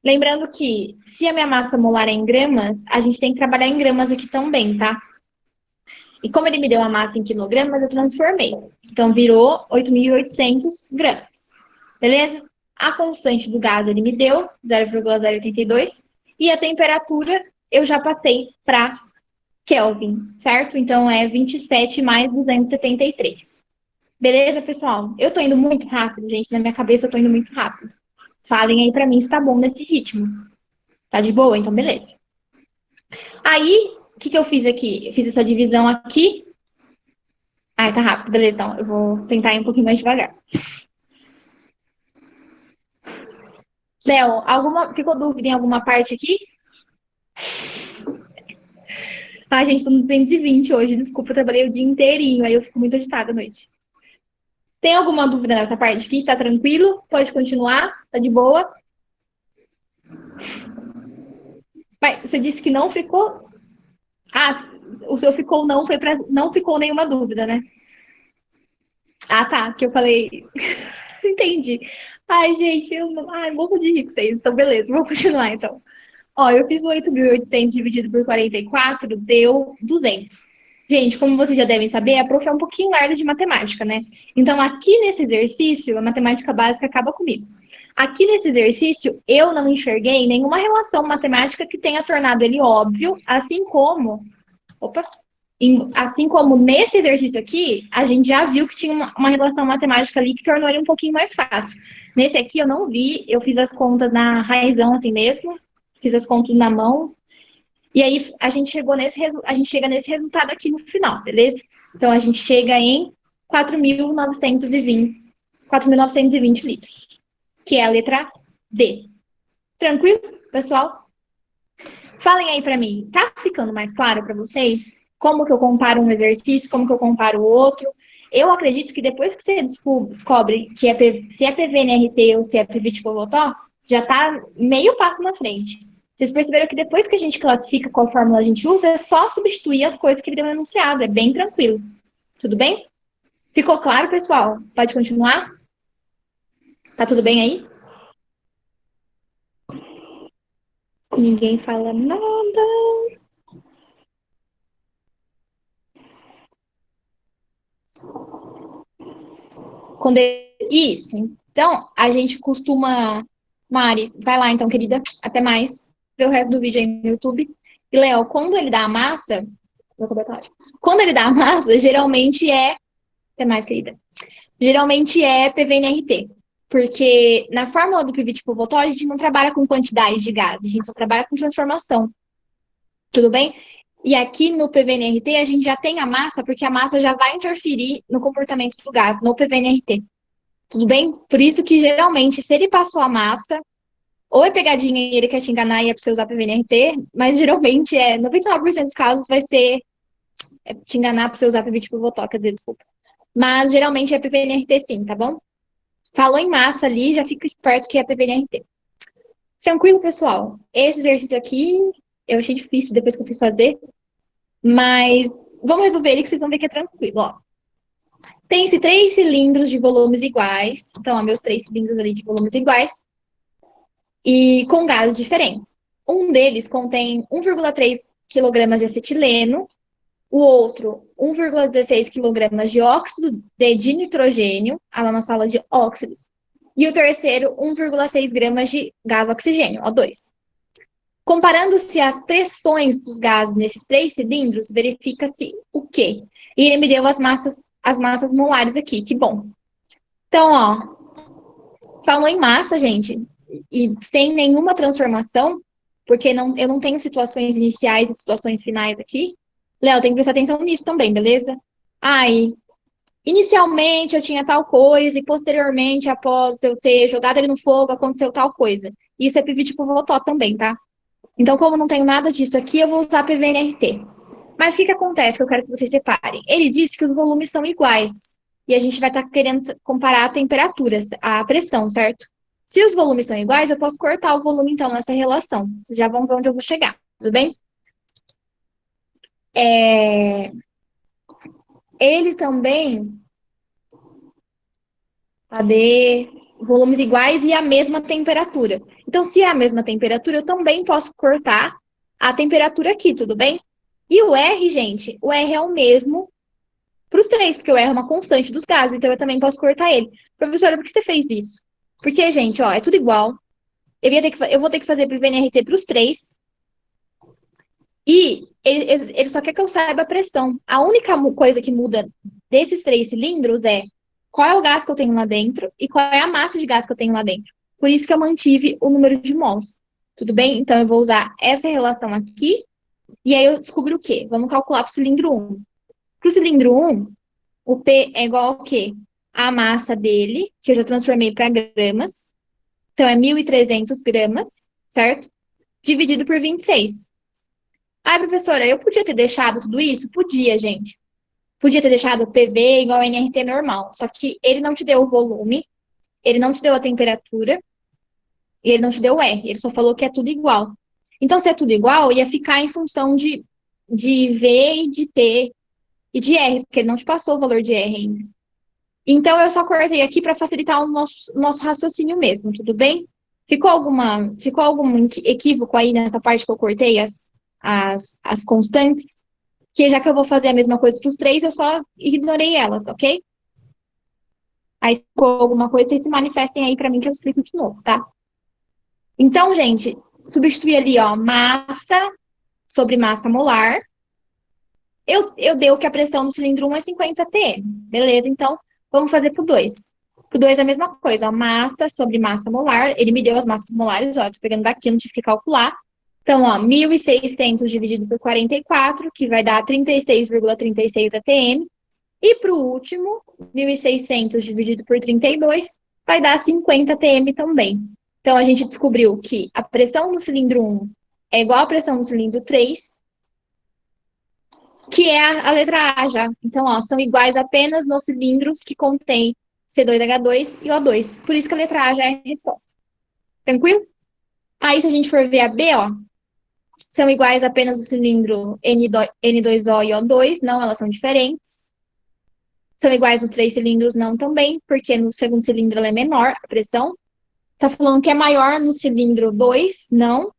Lembrando que, se a minha massa molar é em gramas, a gente tem que trabalhar em gramas aqui também, tá? E como ele me deu a massa em quilogramas, eu transformei. Então, virou 8.800 gramas. Beleza? A constante do gás ele me deu, 0,082. E a temperatura eu já passei para Kelvin, certo? Então, é 27 mais 273. Beleza, pessoal? Eu tô indo muito rápido, gente. Na minha cabeça, eu tô indo muito rápido. Falem aí pra mim se tá bom nesse ritmo. Tá de boa? Então, beleza. Aí, o que eu fiz aqui? Eu fiz essa divisão aqui. Ah, tá rápido. Beleza, então. Eu vou tentar ir um pouquinho mais devagar. Léo, ficou dúvida em alguma parte aqui? Ah, gente, tô no 220 hoje. Desculpa, eu trabalhei o dia inteirinho. Aí eu fico muito agitada à noite. Tem alguma dúvida nessa parte aqui? Tá tranquilo? Pode continuar? Tá de boa? Mas você disse que não ficou... Ah, o seu ficou não, foi pra... não ficou nenhuma dúvida, né? Ah, tá, que eu falei... Entendi. Ai, gente, morro de rir com vocês. Então, beleza, vou continuar, então. Eu fiz 8.800 dividido por 44, deu 200. Gente, como vocês já devem saber, a prof é um pouquinho lerda de matemática, né? Então, aqui nesse exercício, a matemática básica acaba comigo. Aqui nesse exercício, eu não enxerguei nenhuma relação matemática que tenha tornado ele óbvio, assim como... Assim como nesse exercício aqui, a gente já viu que tinha uma relação matemática ali que tornou ele um pouquinho mais fácil. Nesse aqui eu não vi, eu fiz as contas na raizão assim mesmo, fiz as contas na mão, e aí a gente chega nesse resultado aqui no final, beleza? Então a gente chega em 4.920 litros, que é a letra D. Tranquilo, pessoal? Falem aí pra mim, tá ficando mais claro pra vocês? Como que eu comparo um exercício, como que eu comparo o outro? Eu acredito que depois que você descobre que se é PVNRT ou se é PV-Tipotó, já tá meio passo na frente. Vocês perceberam que depois que a gente classifica qual fórmula a gente usa, é só substituir as coisas que ele deu enunciado. É bem tranquilo. Tudo bem? Ficou claro, pessoal? Pode continuar? Tá tudo bem aí? Ninguém fala nada. Isso. Então, a gente costuma. Mari, vai lá então, querida. Até mais. Vê o resto do vídeo aí no YouTube. E, Léo, quando ele dá a massa. Quando ele dá a massa, geralmente é. Até mais, querida. Geralmente é PVNRT. Porque na fórmula do PV tipo Voltol, a gente não trabalha com quantidade de gás, a gente só trabalha com transformação. Tudo bem? E aqui no PVNRT a gente já tem a massa, porque a massa já vai interferir no comportamento do gás, no PVNRT. Tudo bem? Por isso que geralmente, se ele passou a massa, ou é pegadinha e ele quer te enganar e é pra você usar PVNRT, mas geralmente 99% dos casos vai ser te enganar pra você usar PV tipo Voltol, quer dizer, desculpa. Mas geralmente é PVNRT sim, tá bom? Falou em massa ali, já fica esperto que é PVNRT. Tranquilo, pessoal? Esse exercício aqui eu achei difícil depois que eu fui fazer, mas vamos resolver ele que vocês vão ver que é tranquilo, ó. Tem-se 3 cilindros de volumes iguais, então, ó, meus 3 cilindros ali de volumes iguais, e com gases diferentes. Um deles contém 1,3 kg de acetileno, o outro 1,16 kg de óxido de dinitrogênio, lá na sala de óxidos, e o terceiro 1,6 gramas de gás oxigênio, O2. Comparando-se as pressões dos gases nesses 3 cilindros, verifica-se o quê? E ele me deu as massas molares aqui, que bom. Então, ó, falou em massa, gente, e sem nenhuma transformação, porque eu não tenho situações iniciais e situações finais aqui. Léo, tem que prestar atenção nisso também, beleza? Ai, inicialmente eu tinha tal coisa, e posteriormente, após eu ter jogado ele no fogo, aconteceu tal coisa. Isso é PV tipo Voltó também, tá? Então, como não tenho nada disso aqui, eu vou usar PVNRT. Mas o que acontece que eu quero que vocês separem? Ele disse que os volumes são iguais. E a gente vai estar querendo comparar a temperatura, a pressão, certo? Se os volumes são iguais, eu posso cortar o volume, então, nessa relação. Vocês já vão ver onde eu vou chegar, tudo bem? Ele também, cadê? Volumes iguais e a mesma temperatura. Então, se é a mesma temperatura, eu também posso cortar a temperatura aqui, tudo bem? E o R, gente, o R é o mesmo para os 3, porque o R é uma constante dos gases, então eu também posso cortar ele. Professora, por que você fez isso? Porque, gente, ó, é tudo igual. Eu vou ter que fazer para o VNRT para os 3. E ele só quer que eu saiba a pressão. A única coisa que muda desses 3 cilindros é qual é o gás que eu tenho lá dentro e qual é a massa de gás que eu tenho lá dentro. Por isso que eu mantive o número de mols. Tudo bem? Então, eu vou usar essa relação aqui. E aí, eu descubro o quê? Vamos calcular para o cilindro 1. Para o cilindro 1, o P é igual ao quê? A massa dele, que eu já transformei para gramas. Então, é 1.300 gramas, certo? Dividido por 26. Ah, professora, eu podia ter deixado tudo isso? Podia, gente. Podia ter deixado o PV igual ao NRT normal. Só que ele não te deu o volume, ele não te deu a temperatura, e ele não te deu o R. Ele só falou que é tudo igual. Então, se é tudo igual, ia ficar em função de V e de T e de R, porque ele não te passou o valor de R ainda. Então, eu só cortei aqui para facilitar o nosso raciocínio mesmo, tudo bem? Ficou algum equívoco aí nessa parte que eu cortei as constantes? Que já que eu vou fazer a mesma coisa para os 3, eu só ignorei elas, ok? Aí, se ficou alguma coisa, vocês se manifestem aí para mim que eu explico de novo, tá? Então, gente, substituir ali, ó, massa sobre massa molar. Eu dei que a pressão do cilindro 1 é 50 atm. Beleza, então vamos fazer pro 2. Pro 2 é a mesma coisa, ó, massa sobre massa molar. Ele me deu as massas molares, ó, tô pegando daqui, não tive que calcular. Então, ó, 1.600 dividido por 44, que vai dar 36,36 atm. E pro último, 1.600 dividido por 32, vai dar 50 atm também. Então, a gente descobriu que a pressão no cilindro 1 é igual à pressão no cilindro 3, que é a letra A já. Então, ó, são iguais apenas nos cilindros que contêm C2H2 e O2. Por isso que a letra A já é a resposta. Tranquilo? Aí, se a gente for ver a B, ó, são iguais apenas no cilindro N2O e O2. Não, elas são diferentes. São iguais nos três cilindros, não também, porque no segundo cilindro ela é menor, a pressão. Tá falando que é maior no cilindro 2, não.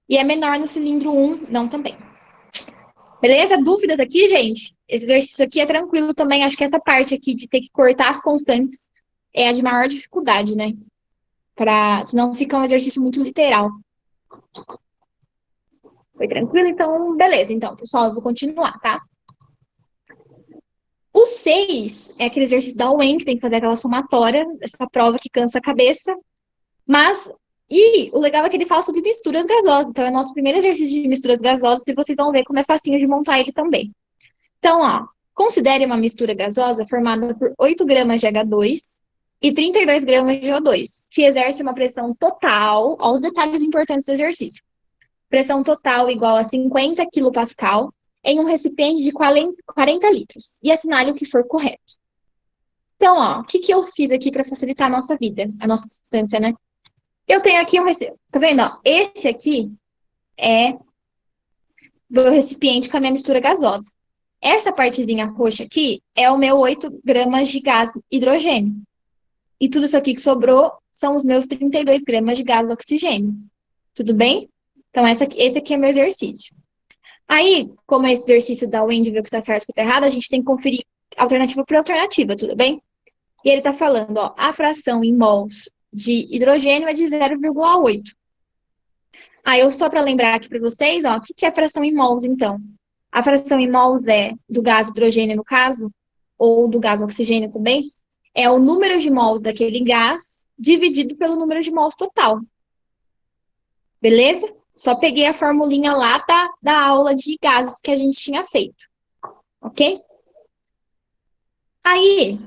E é menor no cilindro 1, não também. Beleza? Dúvidas aqui, gente? Esse exercício aqui é tranquilo também. Acho que essa parte aqui de ter que cortar as constantes é a de maior dificuldade, né? Senão fica um exercício muito literal. Foi tranquilo? Então, beleza. Então, pessoal, eu vou continuar, tá? O 6 é aquele exercício da UEM, que tem que fazer aquela somatória, essa prova que cansa a cabeça. Mas, e o legal é que ele fala sobre misturas gasosas. Então, é o nosso primeiro exercício de misturas gasosas e vocês vão ver como é facinho de montar ele também. Então, ó, considere uma mistura gasosa formada por 8 gramas de H2 e 32 gramas de O2, que exerce uma pressão total, ó, os detalhes importantes do exercício. Pressão total igual a 50 kPa em um recipiente de 40 litros. E assinale o que for correto. Então, ó, o que eu fiz aqui para facilitar a nossa vida, a nossa distância, né? Eu tenho aqui um recipiente, tá vendo? Ó? Esse aqui é o recipiente com a minha mistura gasosa. Essa partezinha roxa aqui é o meu 8 gramas de gás hidrogênio. E tudo isso aqui que sobrou são os meus 32 gramas de gás oxigênio. Tudo bem? Então, esse aqui é meu exercício. Aí, como esse exercício da Wendy viu que tá certo e que tá errado, a gente tem que conferir alternativa por alternativa, tudo bem? E ele tá falando, ó, a fração em mols de hidrogênio é de 0,8. Aí, eu só para lembrar aqui para vocês, ó, o que é fração em mols, então? A fração em mols é do gás hidrogênio, no caso, ou do gás oxigênio também, é o número de mols daquele gás dividido pelo número de mols total. Beleza? Só peguei a formulinha lá da aula de gases que a gente tinha feito. Ok? Aí,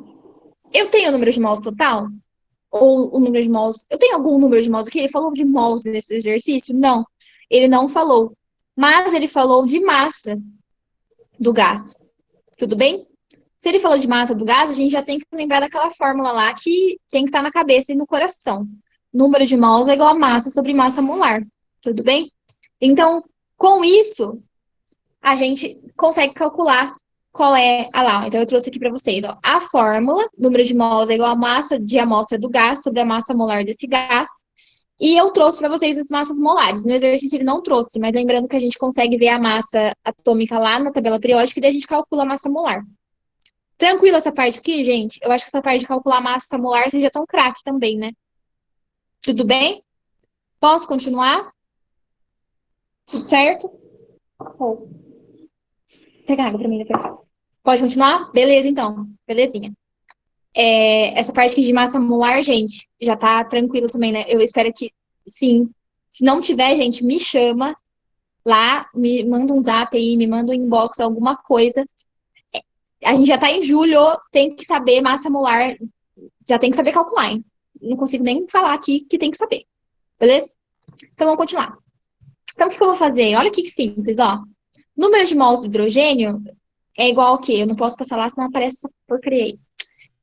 eu tenho o número de mols total? Ou o número de mols. Eu tenho algum número de mols aqui? Ele falou de mols nesse exercício? Não. Ele não falou. Mas ele falou de massa do gás. Tudo bem? Se ele falou de massa do gás, a gente já tem que lembrar daquela fórmula lá que tem que estar na cabeça e no coração. Número de mols é igual a massa sobre massa molar. Tudo bem? Então, com isso, a gente consegue calcular qual é a lá. Então, eu trouxe aqui para vocês, ó, a fórmula, número de mols é igual a massa de amostra do gás sobre a massa molar desse gás. E eu trouxe para vocês as massas molares. No exercício ele não trouxe, mas lembrando que a gente consegue ver a massa atômica lá na tabela periódica e daí a gente calcula a massa molar. Tranquilo essa parte aqui, gente? Eu acho que essa parte de calcular a massa molar vocês já estão craque também, né? Tudo bem? Posso continuar? Tudo certo? Oh. Pega água pra mim depois. Pode continuar? Beleza, então. Belezinha. Essa parte aqui de massa molar, gente, já tá tranquilo também, né? Eu espero que sim. Se não tiver, gente, me chama lá, me manda um zap aí, me manda um inbox, alguma coisa. A gente já tá em julho, tem que saber massa molar, já tem que saber calcular, hein? Não consigo nem falar aqui que tem que saber. Beleza? Então vamos continuar. Então o que eu vou fazer? Olha que simples, ó. Número de mols de hidrogênio é igual ao quê? Eu não posso passar lá, senão aparece essa porcaria aí.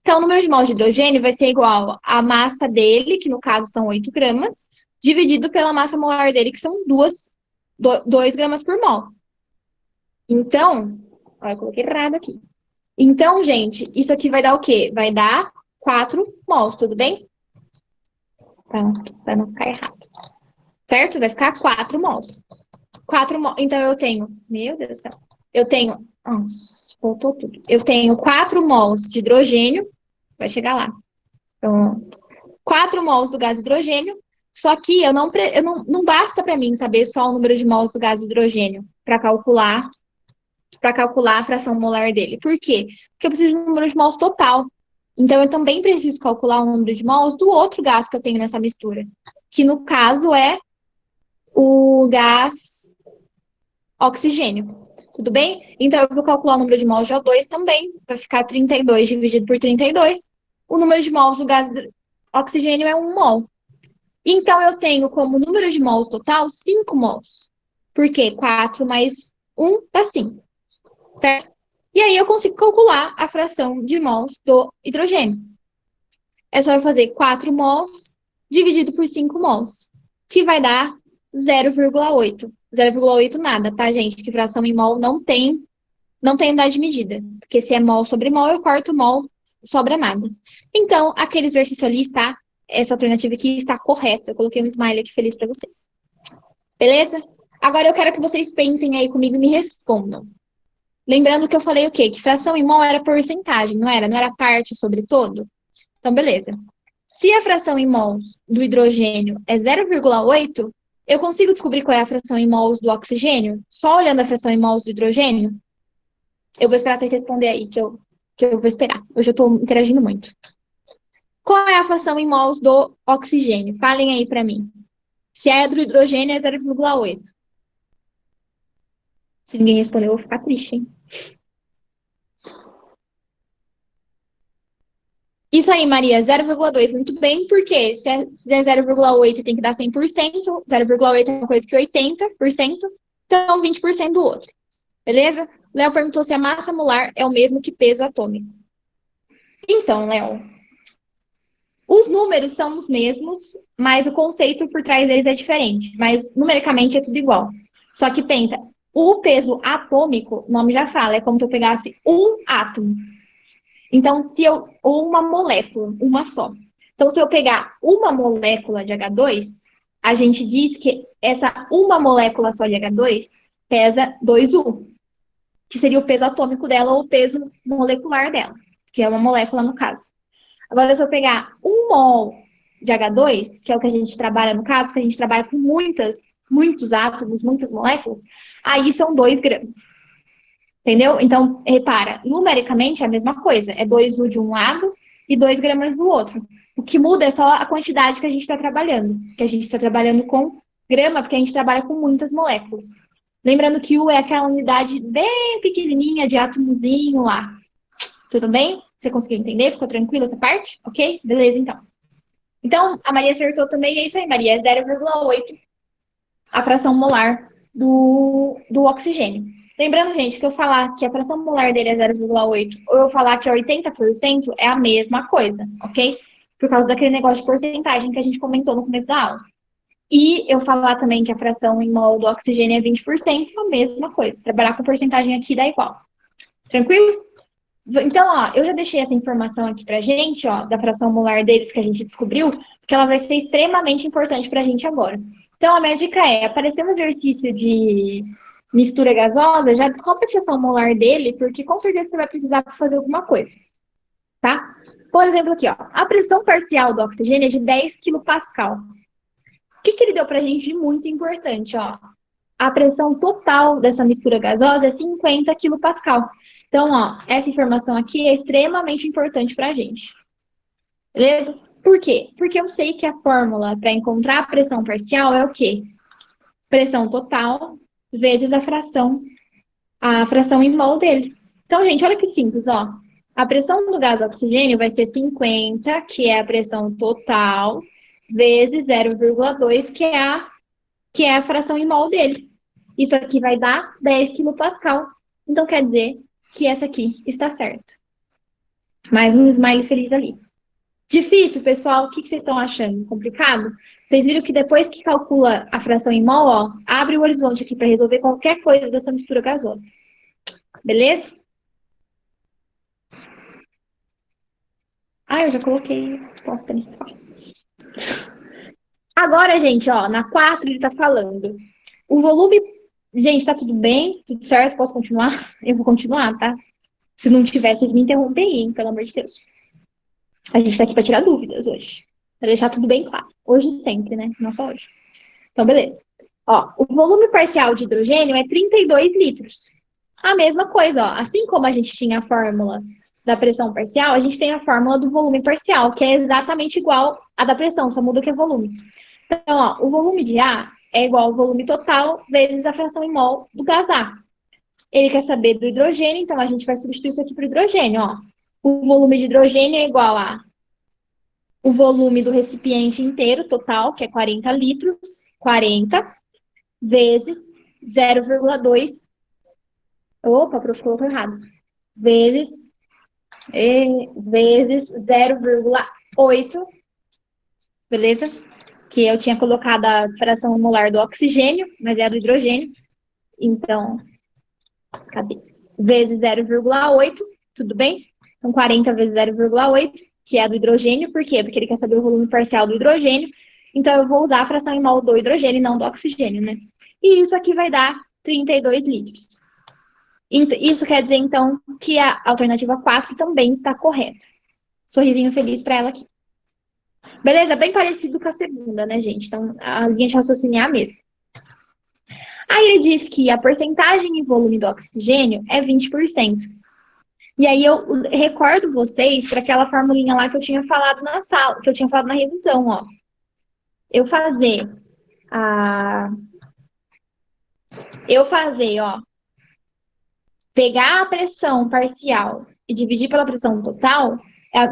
Então, o número de mols de hidrogênio vai ser igual à massa dele, que no caso são 8 gramas, dividido pela massa molar dele, que são 2 gramas por mol. Então, ó, eu coloquei errado aqui. Então, gente, isso aqui vai dar o quê? Vai dar 4 mols, tudo bem? Para não ficar errado. Certo? Vai ficar 4 mols. 4 mols. Então, eu tenho... Meu Deus do céu. Eu tenho... Nossa, voltou tudo. Eu tenho 4 mols de hidrogênio. Vai chegar lá. Então, 4 mols do gás hidrogênio. Só que não basta para mim saber só o número de mols do gás hidrogênio para calcular a fração molar dele. Por quê? Porque eu preciso do número de mols total. Então, eu também preciso calcular o número de mols do outro gás que eu tenho nessa mistura, que no caso é o gás oxigênio. Tudo bem? Então, eu vou calcular o número de mols de O2 também. Vai ficar 32 dividido por 32. O número de mols do gás oxigênio é 1 mol. Então, eu tenho como número de mols total 5 mols. Por quê? 4 mais 1 dá 5. certo? E aí eu consigo calcular a fração de mols do hidrogênio. É só eu fazer 4 mols dividido por 5 mols, que vai dar 0,8. 0,8 nada, tá, gente? Que fração em mol não tem unidade de medida. Porque se é mol sobre mol, eu corto mol, sobra nada. Então, aquele exercício ali está, essa alternativa aqui está correta. Eu coloquei um smiley aqui feliz para vocês. Beleza? Agora eu quero que vocês pensem aí comigo e me respondam. Lembrando que eu falei o quê? Que fração em mol era porcentagem, não era? Não era parte sobre todo? Então, beleza. Se a fração em mols do hidrogênio é 0,8, eu consigo descobrir qual é a fração em mols do oxigênio? Só olhando a fração em mols do hidrogênio? Eu vou esperar vocês responderem aí, que eu vou esperar. Hoje eu estou interagindo muito. Qual é a fração em mols do oxigênio? Falem aí para mim. Se é do hidrogênio, é 0,8. Se ninguém responder, eu vou ficar triste, hein? Isso aí, Maria, 0,2. Muito bem, porque se é 0,8 tem que dar 100%, 0,8 é uma coisa que 80%, então 20% do outro. Beleza? Léo perguntou se a massa molar é o mesmo que peso atômico. Então, Léo, os números são os mesmos, mas o conceito por trás deles é diferente. Mas numericamente é tudo igual. Só que pensa, o peso atômico, o nome já fala, é como se eu pegasse um átomo. Então, ou uma molécula, uma só. Então, se eu pegar uma molécula de H2, a gente diz que essa uma molécula só de H2 pesa 2U, que seria o peso atômico dela ou o peso molecular dela, que é uma molécula no caso. Agora, se eu pegar um mol de H2, que é o que a gente trabalha no caso, que a gente trabalha com muitos átomos, muitas moléculas, aí são 2 gramas. Entendeu? Então, repara, numericamente é a mesma coisa. É 2U de um lado e 2 gramas do outro. O que muda é só a quantidade que a gente está trabalhando. Que a gente está trabalhando com grama, porque a gente trabalha com muitas moléculas. Lembrando que U é aquela unidade bem pequenininha de átomozinho lá. Tudo bem? Você conseguiu entender? Ficou tranquila essa parte? Ok? Beleza, então. Então, a Maria acertou também. É isso aí, Maria. É 0,8 a fração molar do oxigênio. Lembrando, gente, que eu falar que a fração molar dele é 0,8 ou eu falar que é 80% é a mesma coisa, ok? Por causa daquele negócio de porcentagem que a gente comentou no começo da aula. E eu falar também que a fração em mol do oxigênio é 20%, é a mesma coisa. Trabalhar com porcentagem aqui dá igual. Tranquilo? Então, ó, eu já deixei essa informação aqui pra gente, ó, da fração molar deles que a gente descobriu, porque ela vai ser extremamente importante pra gente agora. Então, a minha dica é, aparecer um exercício de mistura gasosa, já descobre a fração molar dele, porque com certeza você vai precisar fazer alguma coisa, tá? Por exemplo, aqui, ó, a pressão parcial do oxigênio é de 10 kPa. O que ele deu pra gente de muito importante, ó? A pressão total dessa mistura gasosa é 50 kPa. Então, ó, essa informação aqui é extremamente importante pra gente. Beleza? Por quê? Porque eu sei que a fórmula para encontrar a pressão parcial é o quê? Pressão total vezes a fração em mol dele. Então, gente, olha que simples, ó. A pressão do gás oxigênio vai ser 50, que é a pressão total, vezes 0,2, que é a fração em mol dele. Isso aqui vai dar 10 kPa. Então, quer dizer que essa aqui está certa. Mais um smile feliz ali. Difícil, pessoal? O que vocês estão achando? Complicado? Vocês viram que depois que calcula a fração em mol, ó, abre o horizonte aqui para resolver qualquer coisa dessa mistura gasosa. Beleza? Ah, eu já coloquei a resposta ali. Agora, gente, ó, na 4 ele tá falando. O volume. Gente, tá tudo bem? Tudo certo? Posso continuar? Eu vou continuar, tá? Se não tiver, vocês me interrompem, hein? Pelo amor de Deus. A gente tá aqui pra tirar dúvidas hoje. Pra deixar tudo bem claro. Hoje sempre, né? Não só hoje. Então, beleza. Ó, o volume parcial de hidrogênio é 32 litros. A mesma coisa, ó. Assim como a gente tinha a fórmula da pressão parcial, a gente tem a fórmula do volume parcial, que é exatamente igual à da pressão, só muda que é volume. Então, ó, o volume de A é igual ao volume total vezes a fração em mol do gás A. Ele quer saber do hidrogênio, então a gente vai substituir isso aqui por hidrogênio, ó. O volume de hidrogênio é igual a o volume do recipiente inteiro, total, que é 40 litros, 40, vezes 0,2 Opa, o prof colocou errado. Vezes 0,8, beleza? Que eu tinha colocado a fração molar do oxigênio, mas é a do hidrogênio. Então, cadê? Vezes 0,8, tudo bem? Então, 40 vezes 0,8, que é a do hidrogênio. Por quê? Porque ele quer saber o volume parcial do hidrogênio. Então, eu vou usar a fração em mol do hidrogênio e não do oxigênio, né? E isso aqui vai dar 32 litros. Isso quer dizer, então, que a alternativa 4 também está correta. Sorrisinho feliz para ela aqui. Beleza? Bem parecido com a segunda, né, gente? Então, a linha de raciocínio é a mesma. Aí ele diz que a porcentagem em volume do oxigênio é 20%. E aí eu recordo vocês para aquela formulinha lá que eu tinha falado na sala, que eu tinha falado na revisão, ó. Eu fazer, ó, pegar a pressão parcial e dividir pela pressão total,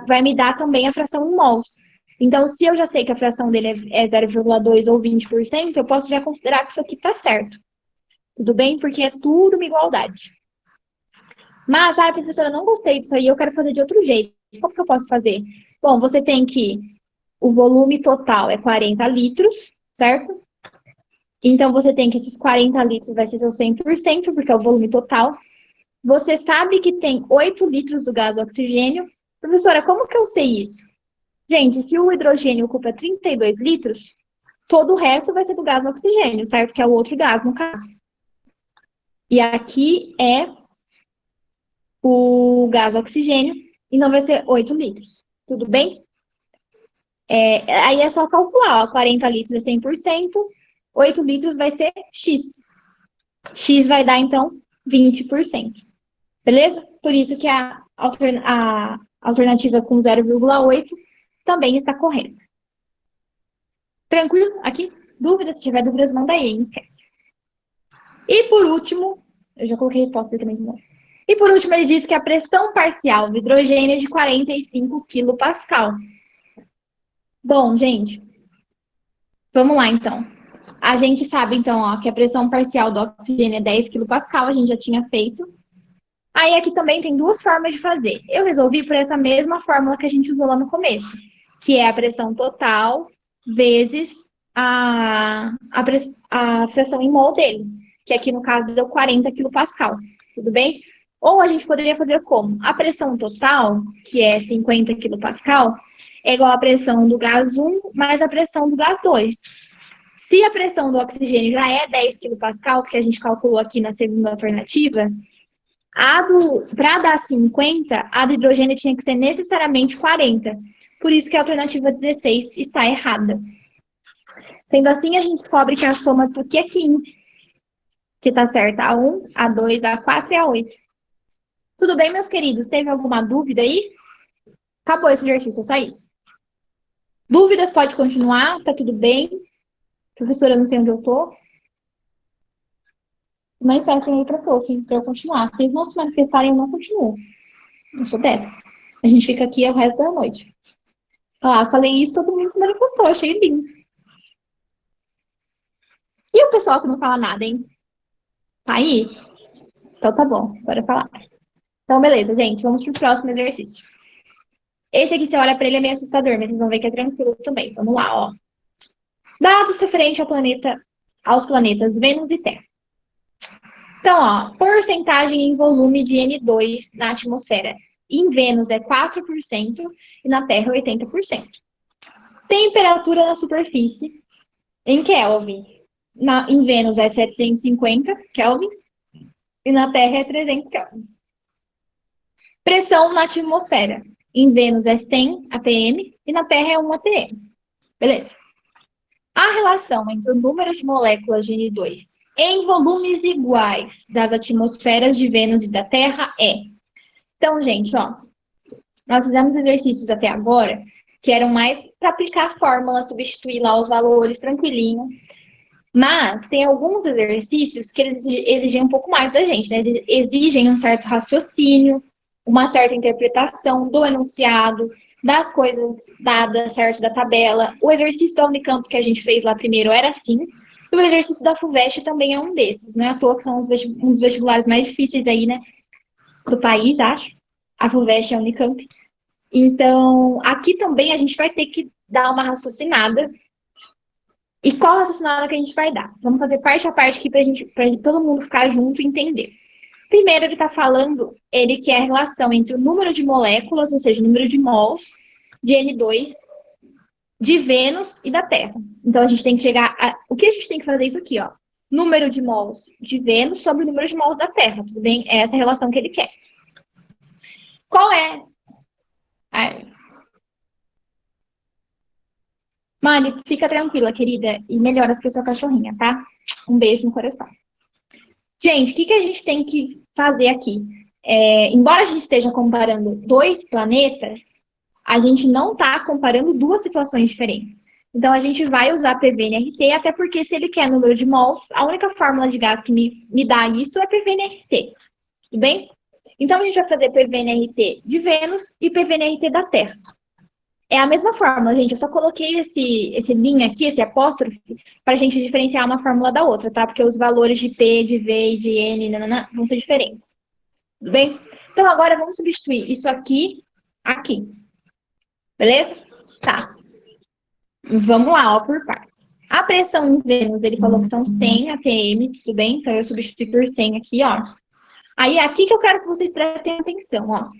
vai me dar também a fração em mols. Então, se eu já sei que a fração dele é 0,2 ou 20%, eu posso já considerar que isso aqui está certo. Tudo bem? Porque é tudo uma igualdade. Mas, professora, eu não gostei disso aí, eu quero fazer de outro jeito. Como que eu posso fazer? Bom, você tem que... O volume total é 40 litros, certo? Então, você tem que esses 40 litros vai ser seu 100%, porque é o volume total. Você sabe que tem 8 litros do gás oxigênio. Professora, como que eu sei isso? Gente, se o hidrogênio ocupa 32 litros, todo o resto vai ser do gás oxigênio, certo? Que é o outro gás, no caso. E aqui é o gás oxigênio, e não vai ser 8 litros. Tudo bem? Aí é só calcular, ó, 40 litros é 100%, 8 litros vai ser X. X vai dar, então, 20%. Beleza? Por isso que a alternativa com 0,8 também está correta. Tranquilo? Aqui? Dúvidas? Se tiver dúvidas, manda aí, não esquece. E por último, eu já coloquei a resposta aqui também de novo. E por último, ele diz que a pressão parcial do hidrogênio é de 45 kPa. Bom, gente, vamos lá então. A gente sabe, então, ó, que a pressão parcial do oxigênio é 10 kPa, a gente já tinha feito. Aí aqui também tem duas formas de fazer. Eu resolvi por essa mesma fórmula que a gente usou lá no começo, que é a pressão total vezes a fração em mol dele, que aqui no caso deu 40 kPa, tudo bem? Ou a gente poderia fazer como? A pressão total, que é 50 kPa, é igual à pressão do gás 1 mais a pressão do gás 2. Se a pressão do oxigênio já é 10 kPa, que a gente calculou aqui na segunda alternativa, para dar 50, a do hidrogênio tinha que ser necessariamente 40. Por isso que a alternativa 16 está errada. Sendo assim, a gente descobre que a soma disso aqui é 15. Que está certa a 1, a 2, a 4 e a 8. Tudo bem, meus queridos? Teve alguma dúvida aí? Acabou esse exercício, é só isso. Dúvidas? Pode continuar, tá tudo bem. Professora, eu não sei onde eu tô. Manifestem aí para eu continuar. Se vocês não se manifestarem, eu não continuo. Eu sou dessa. A gente fica aqui o resto da noite. Falei isso, todo mundo se manifestou, achei lindo. E o pessoal que não fala nada, hein? Tá aí? Então tá bom, bora falar. Então, beleza, gente, vamos pro próximo exercício. Esse aqui, você olha pra ele, é meio assustador, mas vocês vão ver que é tranquilo também. Vamos lá, ó. Dados referentes aos planetas Vênus e Terra. Então, ó, porcentagem em volume de N2 na atmosfera. Em Vênus é 4% e na Terra 80%. Temperatura na superfície em Kelvin. Em Vênus é 750 kelvins e na Terra é 300 kelvins. Pressão na atmosfera. Em Vênus é 100 atm e na Terra é 1 atm. Beleza. A relação entre o número de moléculas de N2 em volumes iguais das atmosferas de Vênus e da Terra é... Então, gente, ó, nós fizemos exercícios até agora que eram mais para aplicar a fórmula, substituir lá os valores tranquilinho. Mas tem alguns exercícios que eles exigem um pouco mais da gente, né? Exigem um certo raciocínio, uma certa interpretação do enunciado, das coisas dadas, certo, da tabela. O exercício da Unicamp que a gente fez lá primeiro era assim. E o exercício da FUVEST também é um desses, não é à toa que são um dos vestibulares mais difíceis aí, né, do país, acho. A FUVEST é a Unicamp. Então, aqui também a gente vai ter que dar uma raciocinada. E qual raciocinada que a gente vai dar? Vamos fazer parte a parte aqui para todo mundo ficar junto e entender. Primeiro, ele está falando, ele quer a relação entre o número de moléculas, ou seja, o número de mols de N2 de Vênus e da Terra. Então, a gente tem que chegar a... O que a gente tem que fazer isso aqui, ó? Número de mols de Vênus sobre o número de mols da Terra, tudo bem? É essa relação que ele quer. Qual é? Ai. Mari, fica tranquila, querida, e melhoras para sua cachorrinha, tá? Um beijo no coração. Gente, o que a gente tem que fazer aqui? Embora a gente esteja comparando dois planetas, a gente não está comparando duas situações diferentes. Então, a gente vai usar PV-NRT, até porque se ele quer número de mols, a única fórmula de gás que me dá isso é PV-NRT. Tudo bem? Então, a gente vai fazer PV-NRT de Vênus e PV-NRT da Terra. É a mesma fórmula, gente. Eu só coloquei esse linha aqui, esse apóstrofe, para a gente diferenciar uma fórmula da outra, tá? Porque os valores de P, de V e de N vão ser diferentes. Tudo bem? Então, agora vamos substituir isso aqui, aqui. Beleza? Tá. Vamos lá, ó, por partes. A pressão em Vênus, ele falou que são 100 atm, tudo bem? Então, eu substituí por 100 aqui, ó. Aí, aqui que eu quero que vocês prestem atenção, ó. O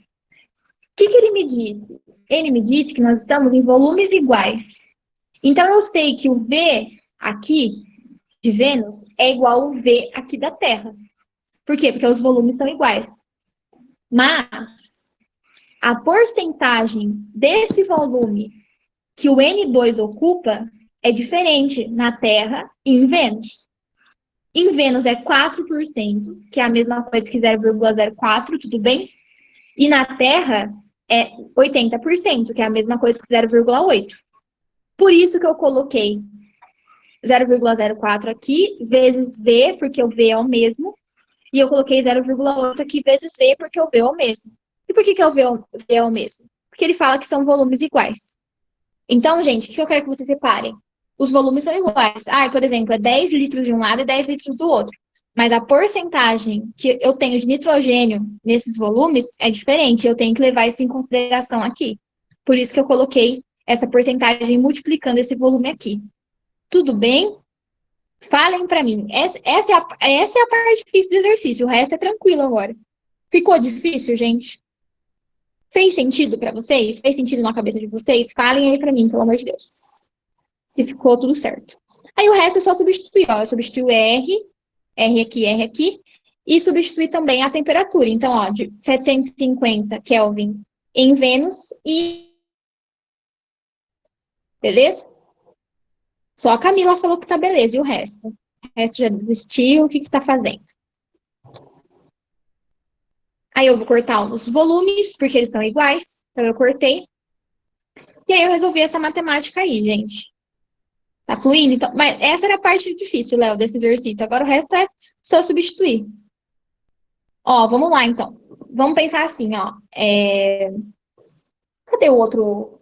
que ele me disse? Ele me disse que nós estamos em volumes iguais. Então, eu sei que o V aqui de Vênus é igual ao V aqui da Terra. Por quê? Porque os volumes são iguais. Mas a porcentagem desse volume que o N2 ocupa é diferente na Terra e em Vênus. Em Vênus é 4%, que é a mesma coisa que 0,04, tudo bem? E na Terra é 80%, que é a mesma coisa que 0,8. Por isso que eu coloquei 0,04 aqui, vezes V, porque o V é o mesmo. E eu coloquei 0,8 aqui, vezes V, porque o V é o mesmo. E por que o V é o mesmo? Porque ele fala que são volumes iguais. Então, gente, o que eu quero que vocês separem? Os volumes são iguais. Por exemplo, é 10 litros de um lado e 10 litros do outro. Mas a porcentagem que eu tenho de nitrogênio nesses volumes é diferente. Eu tenho que levar isso em consideração aqui. Por isso que eu coloquei essa porcentagem multiplicando esse volume aqui. Tudo bem? Falem para mim. Essa é a parte difícil do exercício. O resto é tranquilo agora. Ficou difícil, gente? Fez sentido para vocês? Fez sentido na cabeça de vocês? Falem aí para mim, pelo amor de Deus. Se ficou tudo certo. Aí o resto é só substituir. Ó. Eu substituo R aqui, e substituir também a temperatura. Então, ó, de 750 Kelvin em Vênus e... Beleza? Só a Camila falou que tá beleza, e o resto? O resto já desistiu, o que tá fazendo? Aí eu vou cortar os volumes, porque eles são iguais, então eu cortei. E aí eu resolvi essa matemática aí, gente. Tá fluindo? Então, mas essa era a parte difícil, Léo, desse exercício. Agora o resto é só substituir. Ó, vamos lá, então. Vamos pensar assim, ó. Cadê o outro?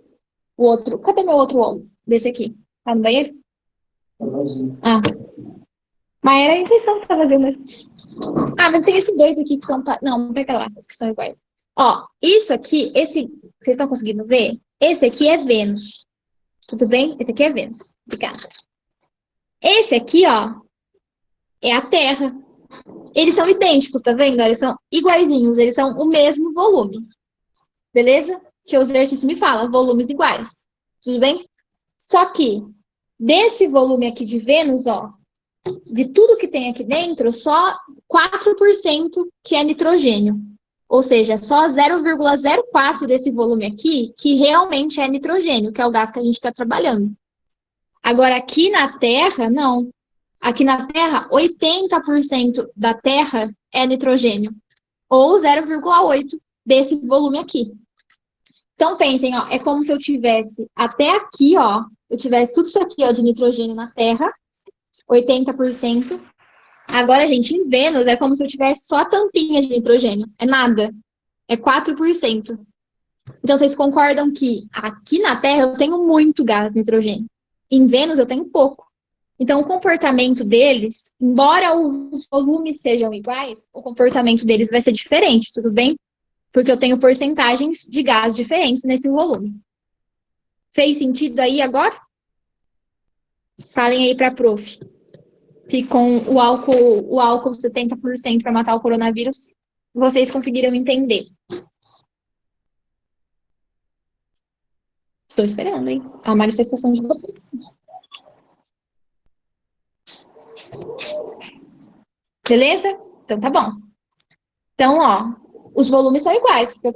Cadê meu outro olho desse aqui? Tá no banheiro? Ah. Mas era a intenção que tá vazio mesmo. Mas tem esses dois aqui que são... Não, pega lá, os que são iguais. Ó, isso aqui, vocês estão conseguindo ver? Esse aqui é Vênus. Tudo bem? Esse aqui é Vênus. Obrigada. Esse aqui, ó, é a Terra. Eles são idênticos, tá vendo? Eles são iguaizinhos, eles são o mesmo volume. Beleza? Que o exercício me fala, volumes iguais. Tudo bem? Só que, desse volume aqui de Vênus, ó, de tudo que tem aqui dentro, só 4% que é nitrogênio. Ou seja, só 0,04 desse volume aqui que realmente é nitrogênio, que é o gás que a gente está trabalhando. Agora, aqui na Terra, não. Aqui na Terra, 80% da Terra é nitrogênio. Ou 0,8 desse volume aqui. Então, pensem, ó, é como se eu tivesse até aqui, ó, eu tivesse tudo isso aqui, ó, de nitrogênio na Terra, 80%. Agora, gente, em Vênus é como se eu tivesse só a tampinha de nitrogênio. É nada. É 4%. Então, vocês concordam que aqui na Terra eu tenho muito gás nitrogênio. Em Vênus eu tenho pouco. Então, o comportamento deles, embora os volumes sejam iguais, o comportamento deles vai ser diferente, tudo bem? Porque eu tenho porcentagens de gás diferentes nesse volume. Fez sentido aí agora? Falem aí para a prof. Se com o álcool 70% para matar o coronavírus, vocês conseguiram entender. Estou esperando, hein? A manifestação de vocês. Beleza? Então tá bom. Então, ó, os volumes são iguais, porque eu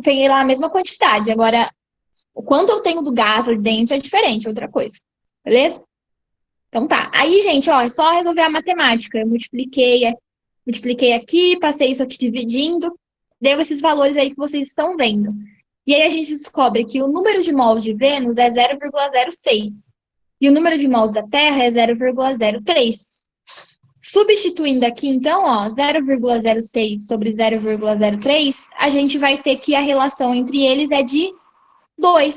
peguei lá a mesma quantidade. Agora, o quanto eu tenho do gás ali dentro é diferente, é outra coisa. Beleza? Então tá. Aí, gente, ó, é só resolver a matemática. Eu multipliquei aqui, passei isso aqui dividindo, deu esses valores aí que vocês estão vendo. E aí a gente descobre que o número de mols de Vênus é 0,06 e o número de mols da Terra é 0,03. Substituindo aqui, então, ó, 0,06 sobre 0,03, a gente vai ter que a relação entre eles é de 2.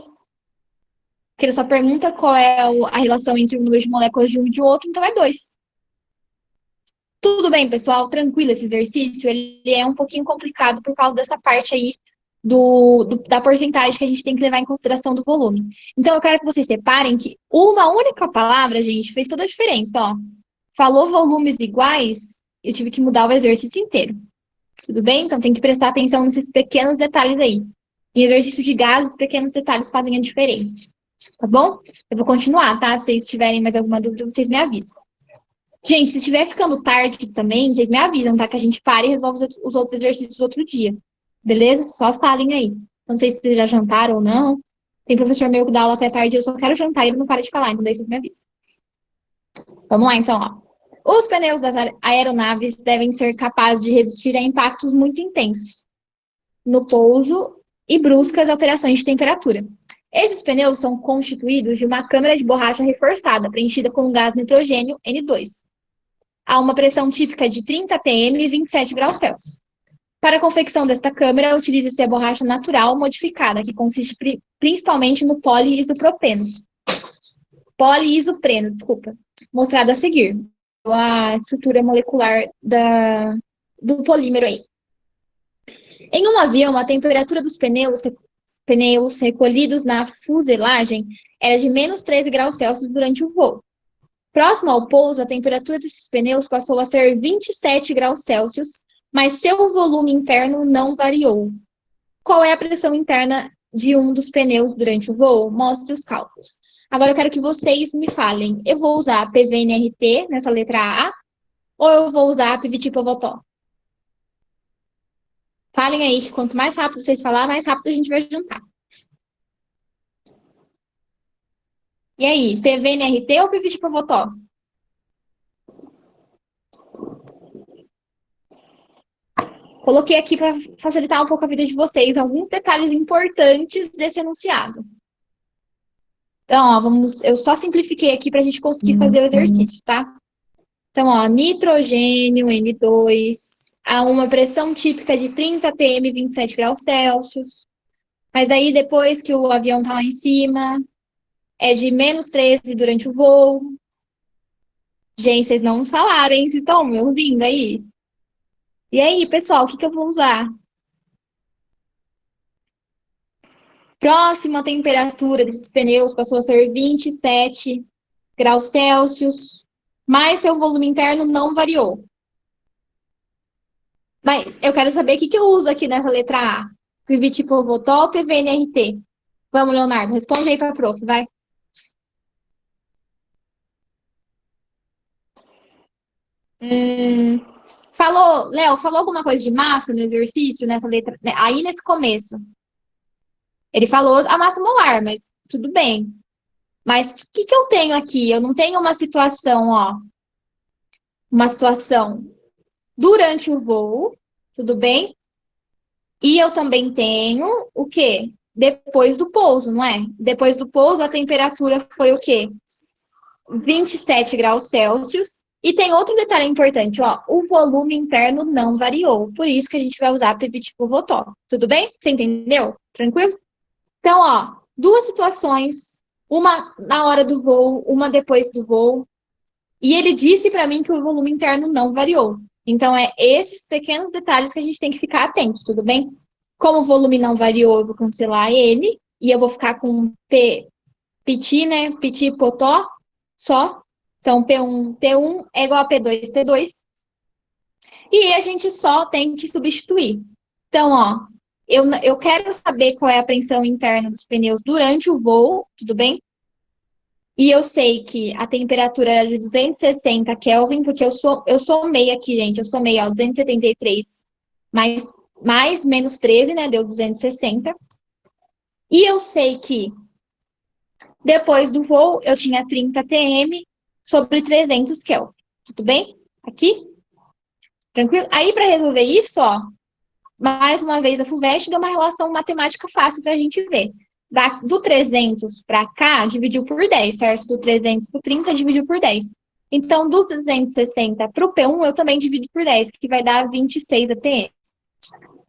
Porque ele só pergunta qual é a relação entre o número de moléculas de um e de outro, então é 2. Tudo bem, pessoal? Tranquilo esse exercício? Ele é um pouquinho complicado por causa dessa parte aí da porcentagem que a gente tem que levar em consideração do volume. Então, eu quero que vocês separem que uma única palavra, gente, fez toda a diferença, ó. Falou volumes iguais, eu tive que mudar o exercício inteiro. Tudo bem? Então, tem que prestar atenção nesses pequenos detalhes aí. Em exercício de gases, pequenos detalhes fazem a diferença. Tá bom? Eu vou continuar, tá? Se vocês tiverem mais alguma dúvida, vocês me avisam. Gente, se estiver ficando tarde também, vocês me avisam, tá? Que a gente pare e resolve os outros exercícios outro dia. Beleza? Só falem aí. Não sei se vocês já jantaram ou não. Tem professor meu que dá aula até tarde, eu só quero jantar e ele não para de falar, então daí vocês me avisam. Vamos lá, então, ó. Os pneus das aeronaves devem ser capazes de resistir a impactos muito intensos no pouso e bruscas alterações de temperatura. Esses pneus são constituídos de uma câmara de borracha reforçada, preenchida com gás nitrogênio N2. Há uma pressão típica de 30 atm e 27 graus Celsius. Para a confecção desta câmara, utiliza-se a borracha natural modificada, que consiste principalmente no poliisopreno, mostrado a seguir. A estrutura molecular do polímero aí. Em um avião, a temperatura dos pneus recolhidos na fuselagem era de menos 13 graus Celsius durante o voo. Próximo ao pouso, a temperatura desses pneus passou a ser 27 graus Celsius, mas seu volume interno não variou. Qual é a pressão interna de um dos pneus durante o voo? Mostre os cálculos. Agora eu quero que vocês me falem. Eu vou usar PVNRT nessa letra A ou eu vou usar PVT-Povotó? Falem aí que quanto mais rápido vocês falar, mais rápido a gente vai juntar. E aí, PVNRT ou PVT-Povotó? Coloquei aqui para facilitar um pouco a vida de vocês alguns detalhes importantes desse enunciado. Então, ó, eu só simplifiquei aqui para a gente conseguir fazer o exercício, tá? Então, ó, nitrogênio, N2, a uma pressão típica de 30 atm, 27 graus Celsius. Mas daí, depois que o avião tá lá em cima, é de menos 13 durante o voo. Gente, vocês não falaram, hein? Vocês estão me ouvindo aí? E aí, pessoal, o que eu vou usar? Próxima temperatura desses pneus passou a ser 27 graus Celsius, mas seu volume interno não variou. Mas eu quero saber o que eu uso aqui nessa letra A. PVT-Povotó ou PVNRT? Vamos, Leonardo, responde aí para a prof, vai. Léo, falou alguma coisa de massa no exercício, nessa letra, né, aí nesse começo? Ele falou a massa molar, mas tudo bem. Mas o que eu tenho aqui? Eu não tenho uma situação, ó. Uma situação durante o voo, tudo bem? E eu também tenho o quê? Depois do pouso, não é? Depois do pouso, a temperatura foi o quê? 27 graus Celsius. E tem outro detalhe importante, ó. O volume interno não variou. Por isso que a gente vai usar PVT-Povotó. Tudo bem? Você entendeu? Tranquilo? Então, ó, duas situações uma na hora do voo, uma depois do voo. E ele disse para mim que o volume interno não variou. Então, é esses pequenos detalhes que a gente tem que ficar atento, tudo bem? Como o volume não variou, eu vou cancelar ele. E eu vou ficar com PT, né? PT potó só. Então, P1, T1 é igual a P2, T2. E a gente só tem que substituir. Então, ó, eu quero saber qual é a pressão interna dos pneus durante o voo, tudo bem? E eu sei que a temperatura era de 260 Kelvin, porque eu somei aqui, gente. Eu somei, ó, 273 mais menos 13, né? Deu 260. E eu sei que depois do voo eu tinha 30 TM sobre 300 Kelvin. Tudo bem? Aqui? Tranquilo? Aí, para resolver isso, ó, mais uma vez a FUVEST deu uma relação matemática fácil para a gente ver. Do 300 para cá, dividiu por 10, certo? Do 300 para o 30, dividiu por 10. Então, do 260 para o P1, eu também divido por 10, que vai dar 26 ATM.